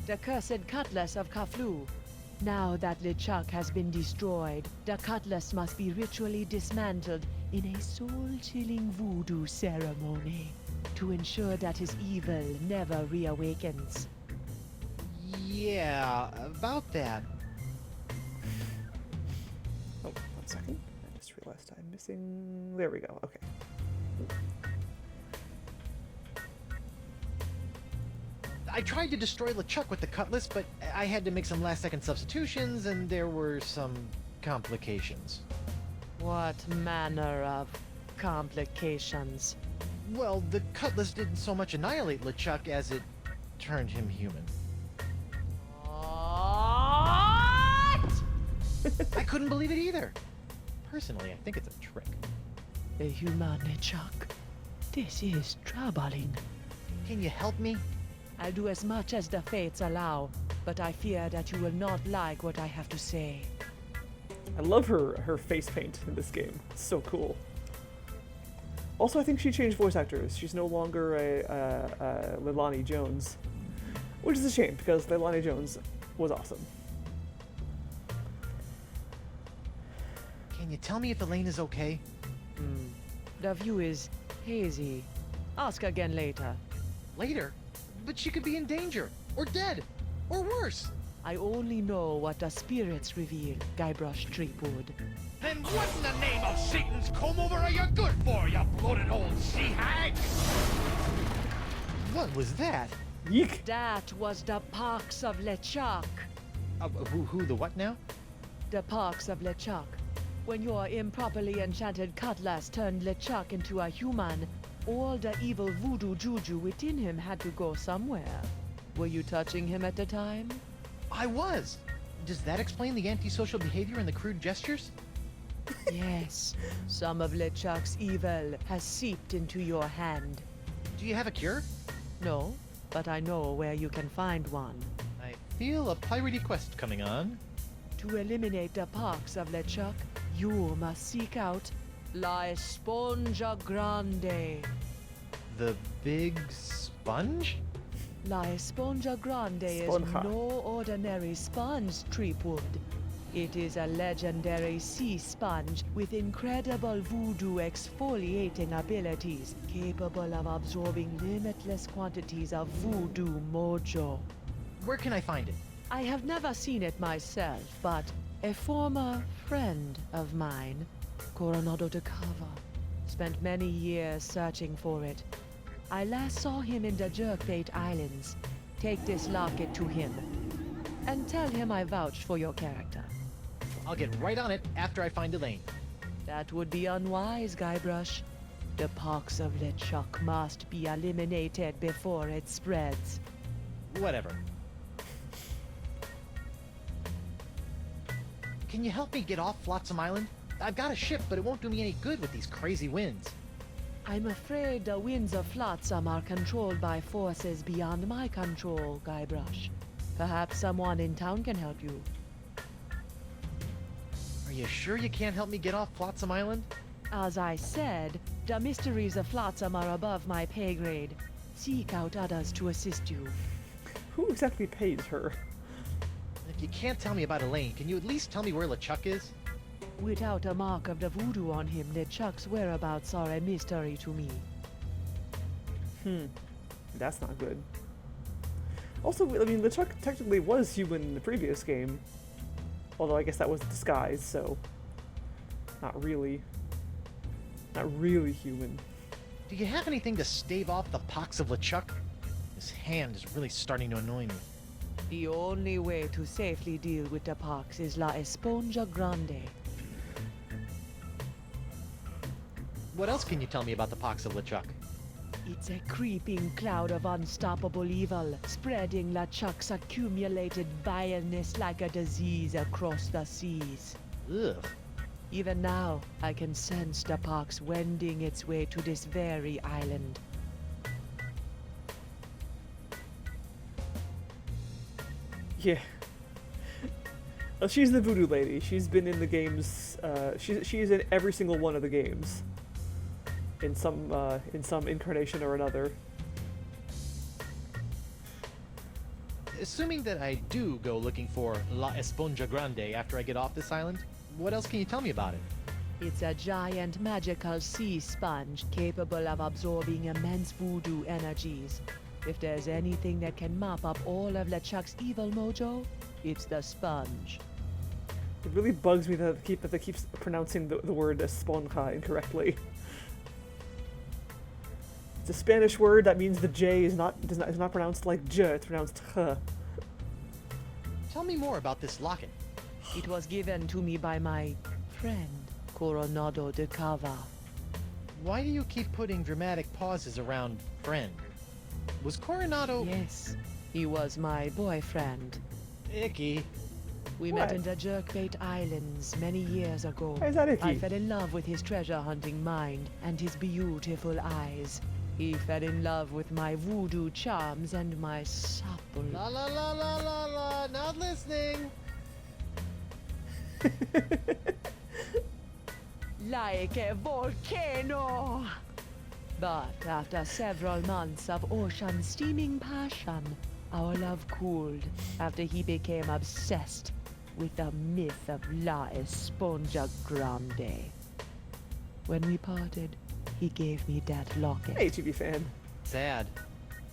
The cursed cutlass of Kaflu. Now that LeChuck has been destroyed, the cutlass must be ritually dismantled in a soul-chilling voodoo ceremony to ensure that his evil never reawakens. Yeah, about that. Oh, 1 second. I just realized I'm missing... There we go. Okay. I tried to destroy LeChuck with the cutlass, but I had to make some last-second substitutions, and there were some complications. What manner of complications? Well, the cutlass didn't so much annihilate LeChuck as it turned him human. What? I couldn't believe it either. Personally, I think it's a trick. The human LeChuck. This is troubling. Can you help me? I'll do as much as the fates allow, but I fear that you will not like what I have to say. I love her face paint in this game. It's so cool. Also, I think she changed voice actors. She's no longer a Leilani Jones, which is a shame because Leilani Jones was awesome. Can you tell me if Elaine is okay? The view is hazy. Ask again later. Later? But she could be in danger, or dead, or worse. I only know what the spirits reveal, Guybrush Threepwood. Then what in the name of Satan's comb-over are you good for, you bloated old sea hag? What was that? Yeek! That was the Parks of LeChuck. Who, the what now? The Parks of LeChuck. When your improperly enchanted cutlass turned LeChuck into a human, all the evil voodoo juju within him had to go somewhere. Were you touching him at the time? I was. Does that explain the antisocial behavior and the crude gestures? Yes. Some of LeChuck's evil has seeped into your hand. Do you have a cure? No, but I know where you can find one. I feel a piratey quest coming on. To eliminate the Parks of LeChuck, you must seek out La Esponja Grande. The big sponge? La Esponja Grande Sponja. is no ordinary sponge, Threepwood. It is a legendary sea sponge with incredible voodoo exfoliating abilities, capable of absorbing limitless quantities of voodoo mojo. Where can I find it? I have never seen it myself, but a former friend of mine, Coronado de Cava, spent many years searching for it. I last saw him in the Jerkbait Islands. Take this locket to him, and tell him I vouched for your character. I'll get right on it after I find Elaine. That would be unwise, Guybrush. The Parks of LeChuck must be eliminated before it spreads. Whatever. Can you help me get off Flotsam Island? I've got a ship, but it won't do me any good with these crazy winds. I'm afraid the winds of Flotsam are controlled by forces beyond my control, Guybrush. Perhaps someone in town can help you. Are you sure you can't help me get off Flotsam Island? As I said, the mysteries of Flotsam are above my pay grade. Seek out others to assist you. Who exactly pays her? If you can't tell me about Elaine, can you at least tell me where LeChuck is? Without a mark of the voodoo on him, LeChuck's whereabouts are a mystery to me. That's not good. Also, I mean, LeChuck technically was human in the previous game. Although I guess that was disguised, so... Not really human. Do you have anything to stave off the pox of LeChuck? His hand is really starting to annoy me. The only way to safely deal with the pox is La Esponja Grande. What else can you tell me about the pox of LeChuck? It's a creeping cloud of unstoppable evil, spreading LeChuck's accumulated vileness like a disease across the seas. Ugh. Even now, I can sense the pox wending its way to this very island. Yeah. She's the voodoo lady. She's been in the games. She's in every single one of the games. In some incarnation or another. Assuming that I do go looking for La Esponja Grande after I get off this island, what else can you tell me about it? It's a giant magical sea sponge capable of absorbing immense voodoo energies. If there's anything that can mop up all of LeChuck's evil mojo, it's the sponge. It really bugs me that they keep pronouncing the word esponja incorrectly. It's a Spanish word that means the J is not pronounced like J, it's pronounced H. Tell me more about this locket. It was given to me by my friend, Coronado de Cava. Why do you keep putting dramatic pauses around friend? Was Coronado... Yes, he was my boyfriend. Icky. We What? met in the Jerkbait Islands many years ago. Why is that icky? I fell in love with his treasure hunting mind and his beautiful eyes. He fell in love with my voodoo charms and my supple. La la la la la la, not listening. Like a volcano. But after several months of ocean steaming passion, our love cooled after he became obsessed with the myth of La Esponja Grande. When we parted, he gave me that locket. Hey, TV fan. Sad.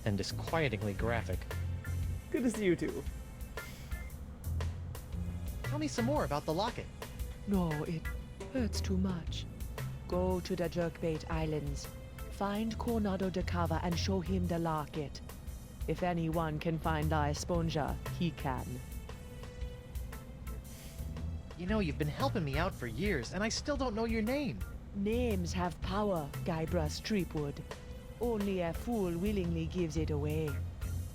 And disquietingly graphic. Good to see you too. Tell me some more about the locket. No, it hurts too much. Go to the Jerkbait Islands. Find Coronado de Cava and show him the locket. If anyone can find La Esponja, he can. You know, you've been helping me out for years, and I still don't know your name. Names have power, Guybrush Threepwood. Only a fool willingly gives it away.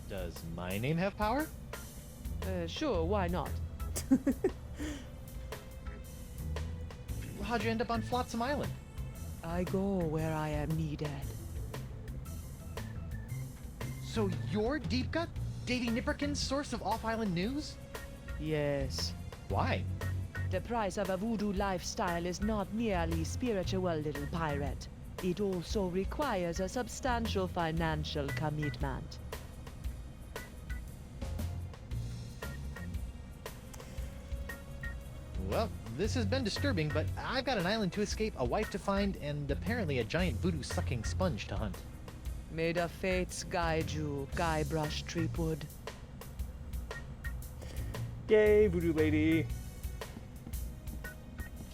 Does my name have power? Sure, why not? How'd you end up on Flotsam Island? I go where I am needed. So you're Deep Gut? Davy Nipperkin's source of off-island news? Yes. Why? The price of a voodoo lifestyle is not merely spiritual, little pirate. It also requires a substantial financial commitment. Well, this has been disturbing, but I've got an island to escape, a wife to find, and apparently a giant voodoo-sucking sponge to hunt. May the fates guide you, Guybrush Threepwood. Yay, voodoo lady.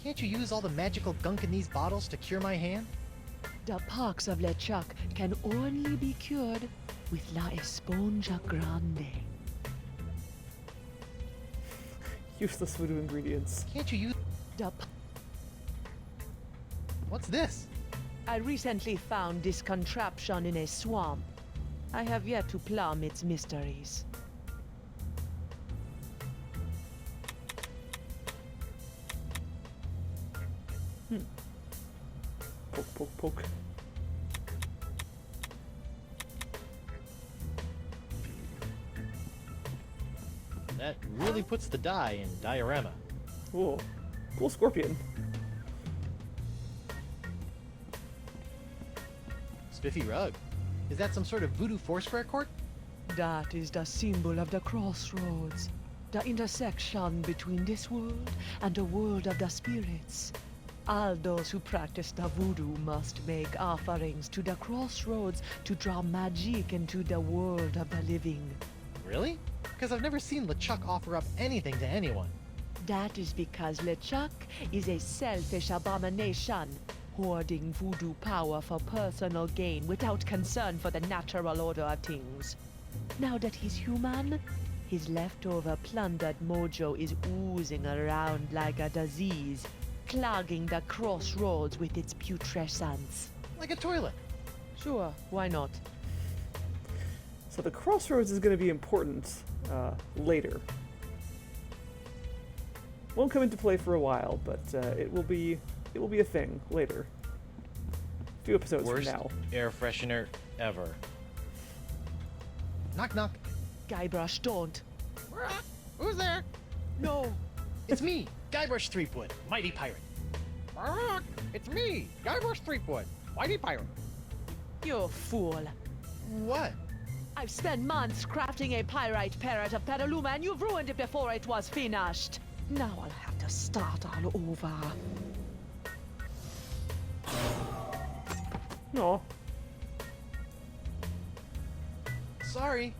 Can't you use all the magical gunk in these bottles to cure my hand? The pox of LeChuck can only be cured with La Esponja Grande. Useless voodoo ingredients. Can't you use... The What's this? I recently found this contraption in a swamp. I have yet to plumb its mysteries. Poke, poke, poke. That really puts the die in diorama. Cool. Cool scorpion. Spiffy rug. Is that some sort of voodoo foursquare court? That is the symbol of the crossroads, the intersection between this world and the world of the spirits. All those who practice the voodoo must make offerings to the crossroads to draw magic into the world of the living. Really? Because I've never seen LeChuck offer up anything to anyone. That is because LeChuck is a selfish abomination, hoarding voodoo power for personal gain without concern for the natural order of things. Now that he's human, his leftover plundered mojo is oozing around like a disease, clogging the crossroads with its putrescence. Like a toilet. Sure, why not? So the crossroads is going to be important later. Won't come into play for a while, but it will be a thing later. A few episodes Worst from now. air freshener ever. Knock knock. Guybrush, don't. Who's there? No. It's me, Guybrush Threepwood, mighty pirate. It's me, Guybrush Threepwood, mighty pirate. You fool. What? I've spent months crafting a pyrite parrot of Petaluma, and you've ruined it before it was finished. Now I'll have to start all over. No. Sorry.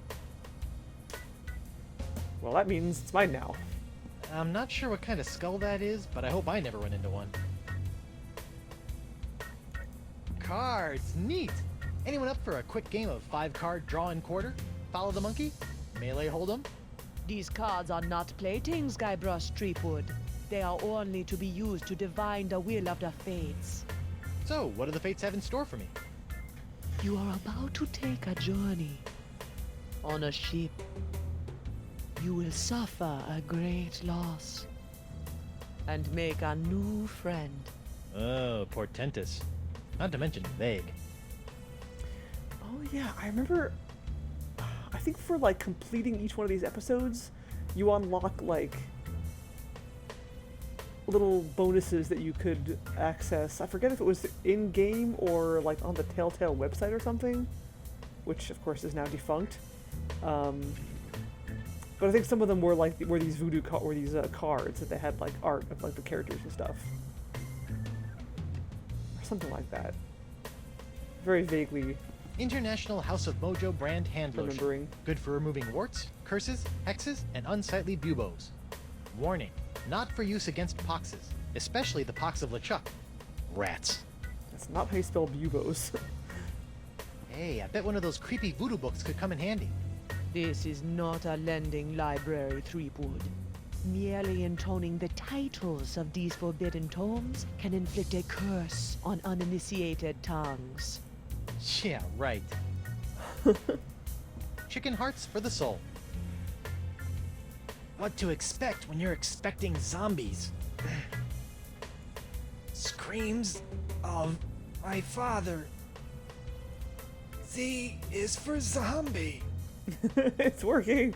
Well, that means it's mine now. I'm not sure what kind of skull that is, but I hope I never run into one. Cards, neat. Anyone up for a quick game of 5-card draw and quarter? Follow the monkey? Melee hold'em? These cards are not playthings, Guybrush Threepwood. They are only to be used to divine the will of the fates. So, what do the fates have in store for me? You are about to take a journey on a ship. You will suffer a great loss and make a new friend. Oh, portentous. Not to mention vague. Oh yeah, I remember. I think for like completing each one of these episodes, you unlock like little bonuses that you could access. I forget if it was in-game or like on the Telltale website or something, which of course is now defunct. But I think some of them were like these cards that they had like art of like the characters and stuff, or something like that. Very vaguely International House of Mojo brand hand lotion. remembering. Good for removing warts, curses, hexes, and unsightly buboes. Warning, not for use against poxes, especially the pox of LeChuck. Rats. That's not how you spell buboes. Hey, I bet one of those creepy voodoo books could come in handy. This is not a lending library, Threepwood. Merely intoning the titles of these forbidden tomes can inflict a curse on uninitiated tongues. Yeah, right. Chicken hearts for the soul. What to expect when you're expecting zombies? Screams of my father. Z is for zombie. It's working.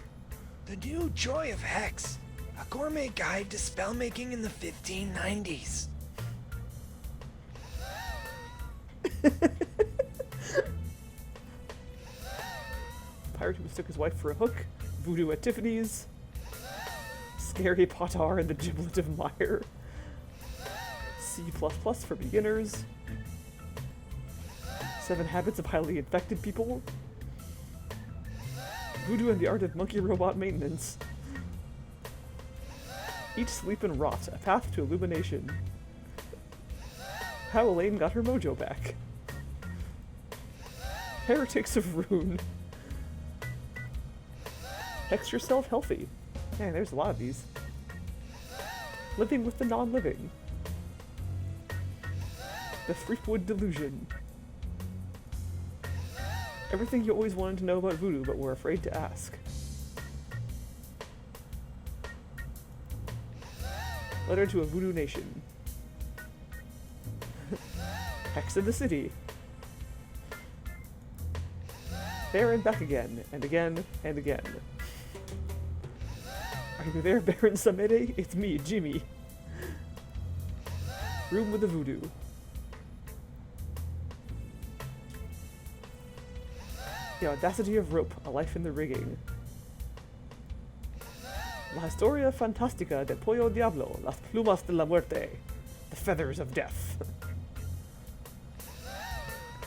The new Joy of Hex. A gourmet guide to spellmaking in the 1590s. Pirate who mistook his wife for a hook. Voodoo at Tiffany's. Scary Potar and the Giblet of Mire. C++ for beginners. 7 Habits of Highly Infected People. Voodoo and the Art of Monkey Robot Maintenance. Eat, Sleep, and Rot, a path to illumination. How Elaine got her mojo back. Heretics of Rune. Hex yourself healthy. Man, there's a lot of these. Living with the non-living. The Threepwood Delusion. Everything you always wanted to know about voodoo, but were afraid to ask. Letter to a Voodoo Nation. Hex in the City. There and back again, and again, and again. Are you there, Baron Samede? It's me, Jimmy. Room with the Voodoo. The Audacity of Rope, a Life in the Rigging. La Historia Fantástica de Pollo Diablo, Las Plumas de la Muerte, The Feathers of Death.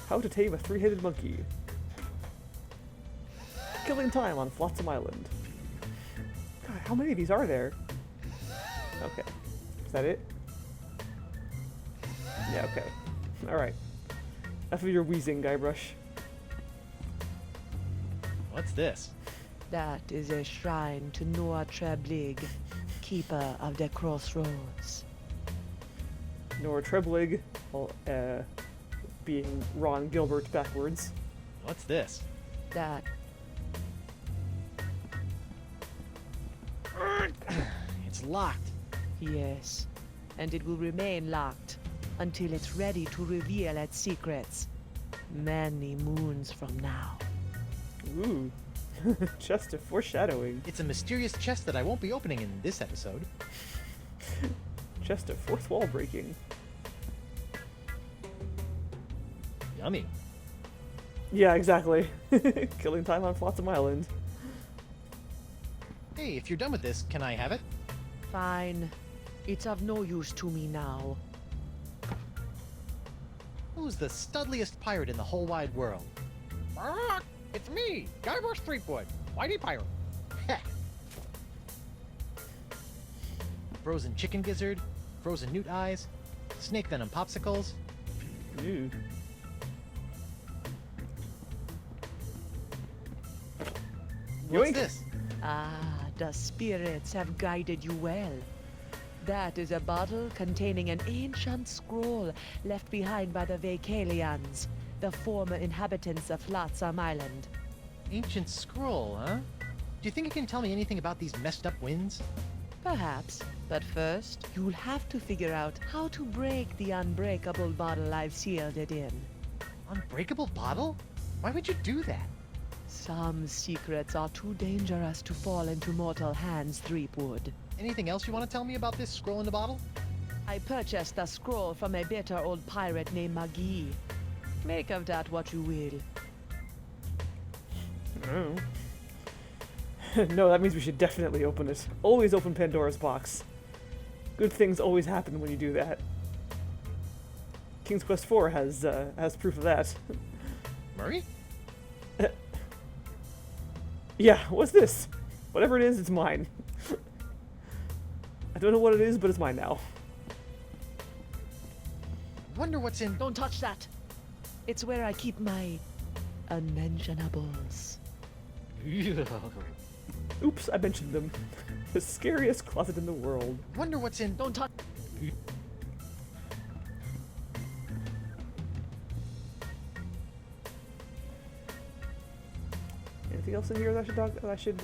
How to Tame a Three-Headed Monkey. Killing Time on Flotsam Island. God, how many of these are there? Okay. Is that it? Yeah, okay. Alright. Enough of your wheezing, Guybrush. What's this? That is a shrine to Noah Treblig, keeper of the crossroads. Nora Treblig, well, being Ron Gilbert backwards. What's this? That It's locked. Yes, and it will remain locked until it's ready to reveal its secrets many moons from now. Ooh. Chest of foreshadowing. It's a mysterious chest that I won't be opening in this episode. Chest of fourth wall breaking. Yummy. Yeah, exactly. Killing Time on Flotsam Island. Hey, if you're done with this, can I have it? Fine. It's of no use to me now. Who's the studliest pirate in the whole wide world? It's me, Guybrush Threepwood, Whitey Pirate. Frozen chicken gizzard, frozen newt eyes, snake venom popsicles. Ew. What's Yoink. this? Ah, the spirits have guided you well. That is a bottle containing an ancient scroll left behind by the Vacalians, the former inhabitants of Flotsam Island. Ancient scroll, huh? Do you think it can tell me anything about these messed up winds? Perhaps, but first, you'll have to figure out how to break the unbreakable bottle I've sealed it in. Unbreakable bottle? Why would you do that? Some secrets are too dangerous to fall into mortal hands, Threepwood. Anything else you want to tell me about this scroll in the bottle? I purchased the scroll from a bitter old pirate named Magee. Make of that what you will. Oh. No, that means we should definitely open it. Always open Pandora's box. Good things always happen when you do that. King's Quest IV has proof of that. Murray? Yeah, what's this? Whatever it is, it's mine. I don't know what it is, but it's mine now. Wonder what's in... Don't touch that! It's where I keep my unmentionables. Oops, I mentioned them. The scariest closet in the world. Wonder what's in... Don't touch... Anything else in here that I should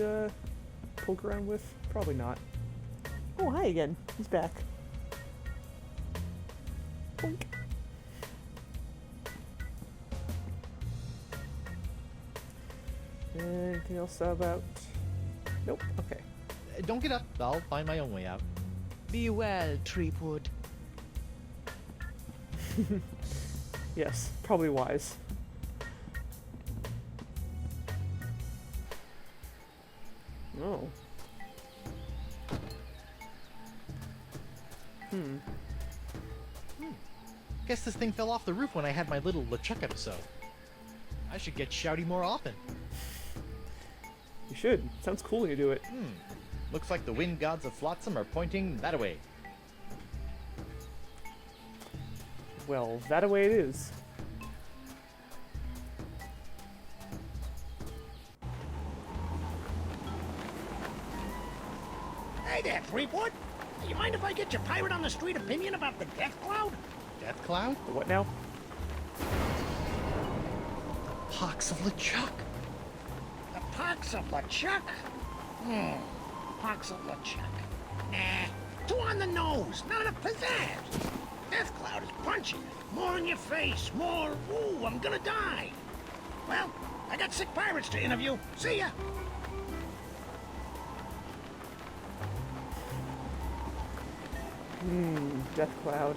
poke around with? Probably not. Oh, hi again. He's back. Boink. Anything else about... Nope. Okay. Don't get up. I'll find my own way out. Be well, Threepwood. Yes, probably wise. Oh. Guess this thing fell off the roof when I had my little LeChuck episode. I should get shouty more often. You should. Sounds cool when you do it. Looks like the wind gods of Flotsam are pointing that away. Well, that away it is. Hey there, Threepwood. You mind if I get your pirate on the street opinion about the death cloud? Death cloud? The what now? Pox of LeChuck. The pox of LeChuck? Pox of LeChuck. Nah, too on the nose, not enough pizzazz. Death cloud is punchy. More in your face, more, ooh, I'm gonna die. Well, I got sick pirates to interview. See ya. Death Cloud.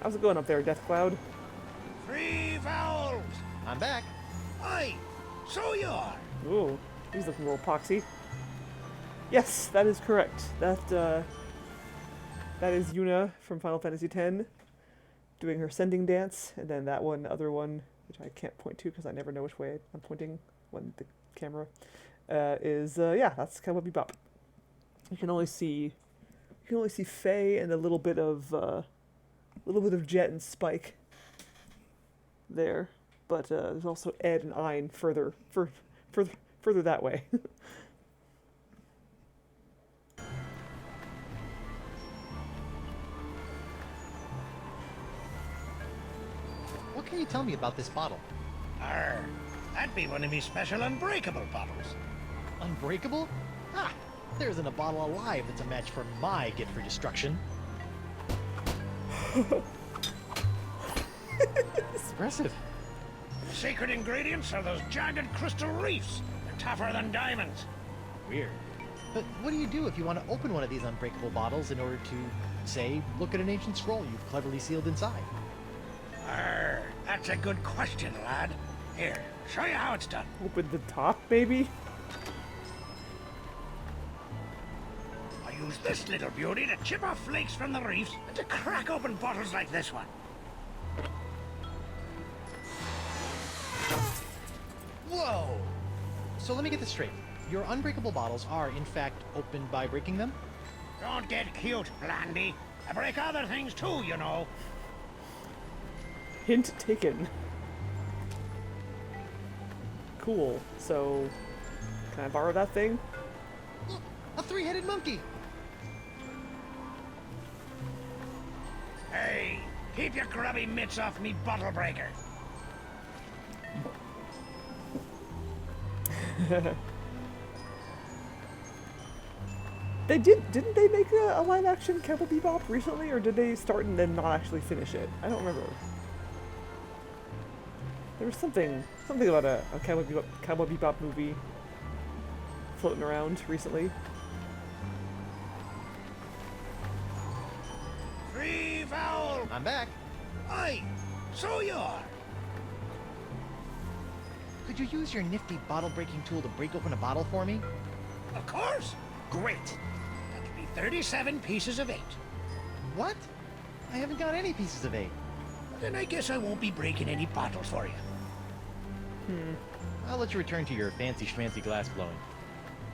How's it going up there, Death Cloud? Free fowls. I'm back. Aye, so you are. Ooh, he's looking a little poxy. Yes, that is correct. That is Yuna from Final Fantasy X doing her sending dance, and then that other one, which I can't point to because I never know which way I'm pointing when the camera is yeah, that's kind of Bebop. You can only see Faye and a little bit of Jet and Spike there, but there's also Ed and Ein further that way. What can you tell me about this bottle? That'd be one of me special unbreakable bottles. Unbreakable? Ah, there isn't a bottle alive that's a match for my gift for destruction. Impressive. Secret ingredients are those jagged crystal reefs. They're tougher than diamonds. Weird. But what do you do if you want to open one of these unbreakable bottles in order to, say, look at an ancient scroll you've cleverly sealed inside? That's a good question, lad. Here, show you how it's done. Open the top, maybe? I use this little beauty to chip off flakes from the reefs and to crack open bottles like this one. Whoa! So let me get this straight. Your unbreakable bottles are, in fact, opened by breaking them? Don't get cute, Blandy. I break other things too, you know. Hint taken. Cool. So, can I borrow that thing? Look, a three-headed monkey. Hey, keep your grubby mitts off me bottle breaker. Didn't they make a live-action Cowboy Bebop recently, or did they start and then not actually finish it? I don't remember. There was something about a Cowboy Bebop movie floating around recently. Free foul! I'm back. Aye, so you are. Could you use your nifty bottle-breaking tool to break open a bottle for me? Of course. Great. That'll be 37 pieces of 8. What? I haven't got any pieces of 8. Then I guess I won't be breaking any bottles for you. I'll let you return to your fancy schmancy glass blowing.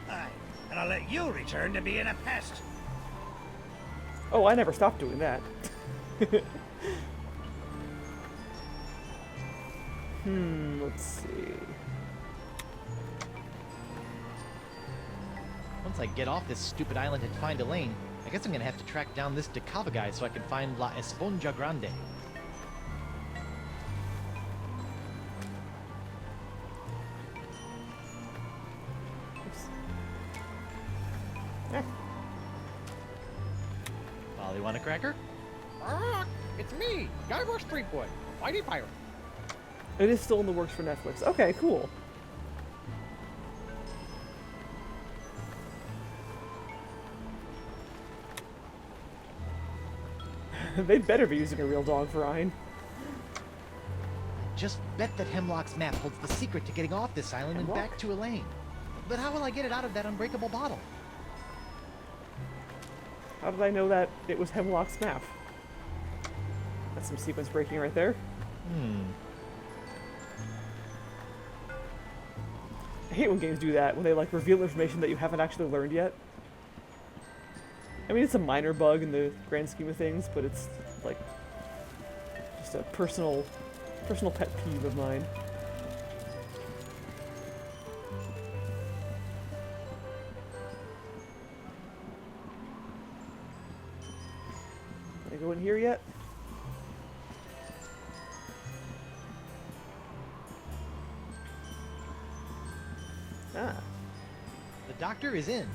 Aye, and I'll let you return to being a pest. Oh, I never stopped doing that. Let's see. Once I get off this stupid island and find Elaine, I guess I'm gonna have to track down this Decava guy so I can find La Esponja Grande. Molly, want a cracker? It's me, Guybrush Threepwood, Mighty Pirate. It is still in the works for Netflix. Okay, cool. They better be using a real dog for Ein. Just bet that Hemlock's map holds the secret to getting off this island and back to Elaine. But how will I get it out of that unbreakable bottle? How did I know that it was Hemlock's map? That's some sequence breaking right there. I hate when games do that, when they like reveal information that you haven't actually learned yet. I mean, it's a minor bug in the grand scheme of things, but it's like just a personal pet peeve of mine. Can I go in here yet? Ah. The doctor is in.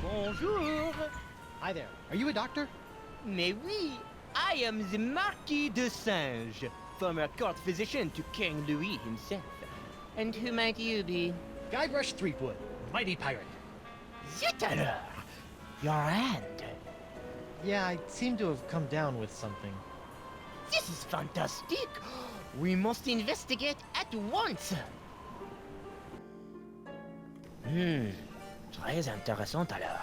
Bonjour. Hi there. Are you a doctor? Mais oui, I am the Marquis de Singe, former court physician to King Louis himself. And who might you be? Guybrush Threepwood, Mighty Pirate. Zut alors! Your hand. Yeah, I seem to have come down with something. This is fantastic. We must investigate at once. Très intéressant alors.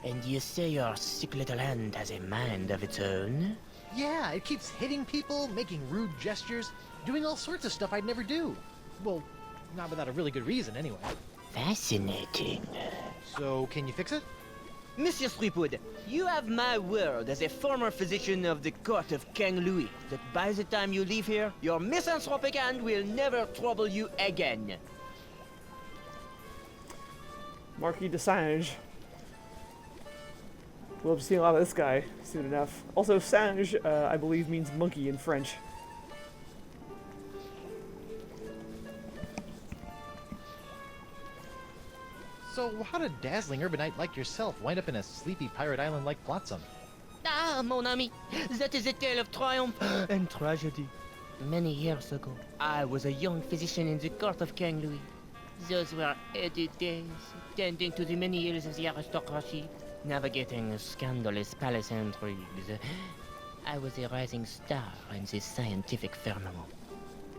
And you say your sick little hand has a mind of its own? Yeah, it keeps hitting people, making rude gestures, doing all sorts of stuff I'd never do. Well, not without a really good reason, anyway. Fascinating. So, can you fix it? Monsieur Threepwood, you have my word as a former physician of the court of King Louis that by the time you leave here, your misanthropic hand will never trouble you again. Marquis de Singe. We'll be seeing a lot of this guy soon enough. Also, singe, I believe, means monkey in French. So, how did dazzling urbanite like yourself wind up in a sleepy pirate island like Flotsam? Ah, mon ami, that is a tale of triumph and tragedy. Many years ago, I was a young physician in the court of King Louis. Those were heady days, tending to the many ills of the aristocracy, navigating scandalous palace intrigues. I was a rising star in the scientific firmament.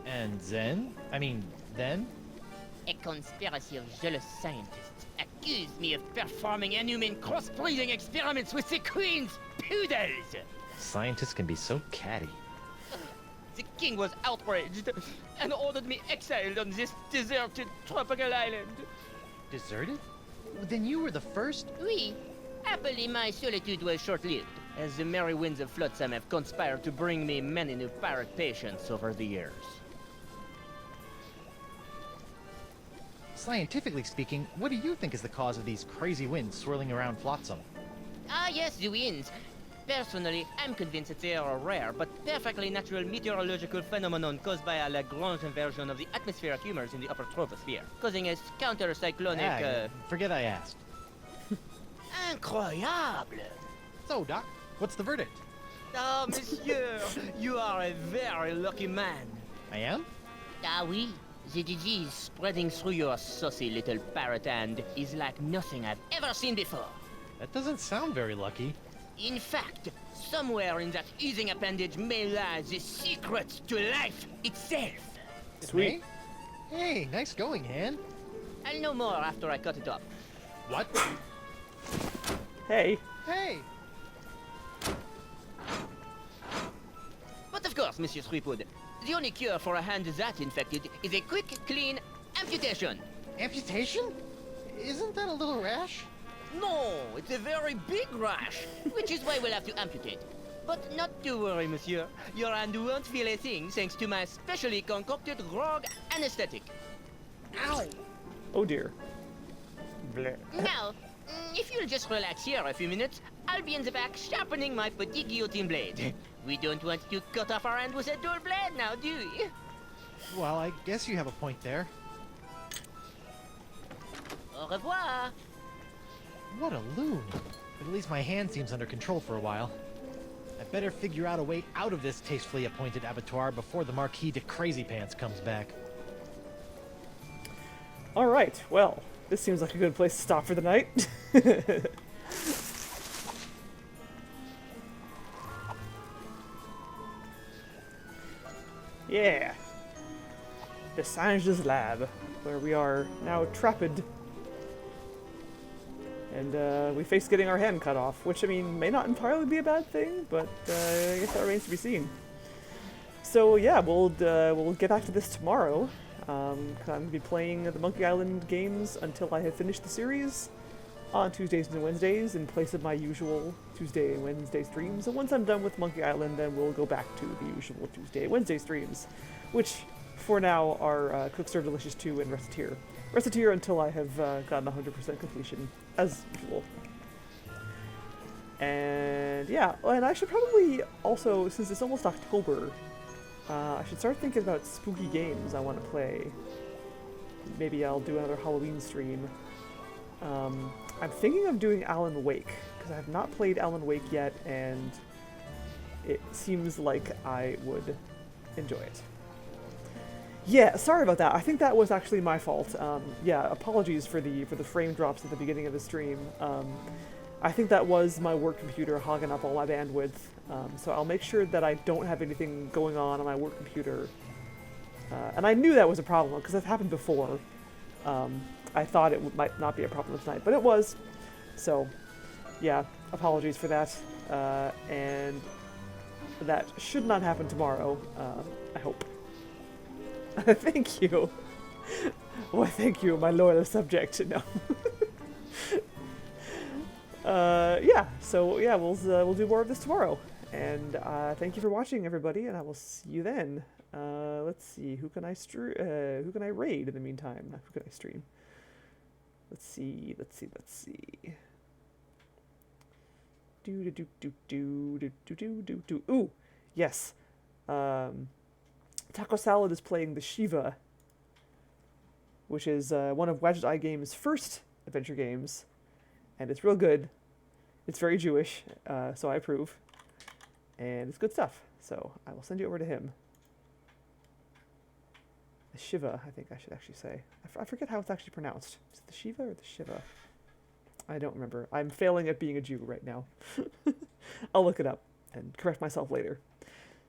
And then? A conspiracy of jealous scientists accused me of performing inhuman cross-breeding experiments with the Queen's poodles! Scientists can be so catty. The king was outraged and ordered me exiled on this deserted tropical island. Deserted? Then you were the first? Oui. Happily, my solitude was short-lived. as the merry winds of Flotsam have conspired to bring me many new pirate patients over the years. Scientifically speaking, what do you think is the cause of these crazy winds swirling around Flotsam? Ah yes, the winds. Personally, I'm convinced that they are a rare but perfectly natural meteorological phenomenon caused by a Lagrange inversion of the atmospheric humors in the upper troposphere, causing a counter-cyclonic, Forget I asked. Incroyable! So, Doc, what's the verdict? Ah, monsieur, you are a very lucky man. I am? Ah oui, the disease spreading through your saucy little parrot hand is like nothing I've ever seen before. That doesn't sound very lucky. In fact, somewhere in that oozing appendage may lie the secret to life itself. Sweet. Hey, nice going, Han. I'll know more after I cut it off. What? Hey. Hey! But of course, Monsieur Threepwood, the only cure for a hand that infected is a quick, clean amputation. Amputation? Isn't that a little rash? No, it's a very big rash, which is why we'll have to amputate. But not to worry, monsieur. Your hand won't feel a thing thanks to my specially concocted rogue anesthetic. Ow! Oh dear. Bleh. Now, if you'll just relax here a few minutes, I'll be in the back sharpening my petit guillotine blade. We don't want to cut off our hand with a dull blade now, do we? Well, I guess you have a point there. Au revoir. What a loon. But at least my hand seems under control for a while. I better figure out a way out of this tastefully appointed abattoir before the Marquis de Crazy Pants comes back. Alright, well, this seems like a good place to stop for the night. Yeah. Dessange's lab, where we are now trapped. And we face getting our hand cut off, which, I mean, may not entirely be a bad thing, but I guess that remains to be seen. So yeah, we'll get back to this tomorrow. 'Cause I'm going to be playing the Monkey Island games until I have finished the series on Tuesdays and Wednesdays in place of my usual Tuesday and Wednesday streams. And once I'm done with Monkey Island, then we'll go back to the usual Tuesday and Wednesday streams, which for now are Cooks Are Delicious 2 and Reciteer. Reciteer until I have gotten 100% completion, as usual. And yeah, and I should probably also, since it's almost October, I should start thinking about spooky games I want to play. Maybe I'll do another Halloween stream. I'm thinking of doing Alan Wake, because I have not played Alan Wake yet, and it seems like I would enjoy it. Yeah, sorry about that. I think that was actually my fault. Yeah, apologies for the frame drops at the beginning of the stream. I think that was my work computer hogging up all my bandwidth. So I'll make sure that I don't have anything going on my work computer. And I knew that was a problem because it's happened before. I thought it might not be a problem tonight, but it was. So, yeah, apologies for that. And that should not happen tomorrow, I hope. Thank you. Why, thank you, my loyal subject. No. Yeah, so yeah, we'll do more of this tomorrow. And thank you for watching, everybody, and I will see you then. Let's see, who can I raid in the meantime? Who can I stream? Let's see. Ooh, yes. Taco Salad is playing the Shiva, which is one of Wadget Eye Games' first adventure games, and it's real good. It's very Jewish, so I approve, and it's good stuff. So I will send you over to him. The Shiva, I think I should actually say. I forget how it's actually pronounced. Is it the Shiva or the Shiva? I don't remember. I'm failing at being a Jew right now. I'll look it up and correct myself later.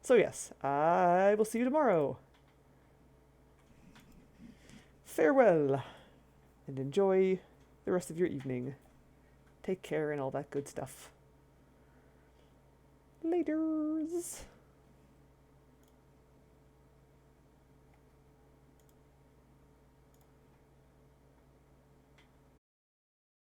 So yes, I will see you tomorrow. Farewell, and enjoy the rest of your evening. Take care and all that good stuff. Laters.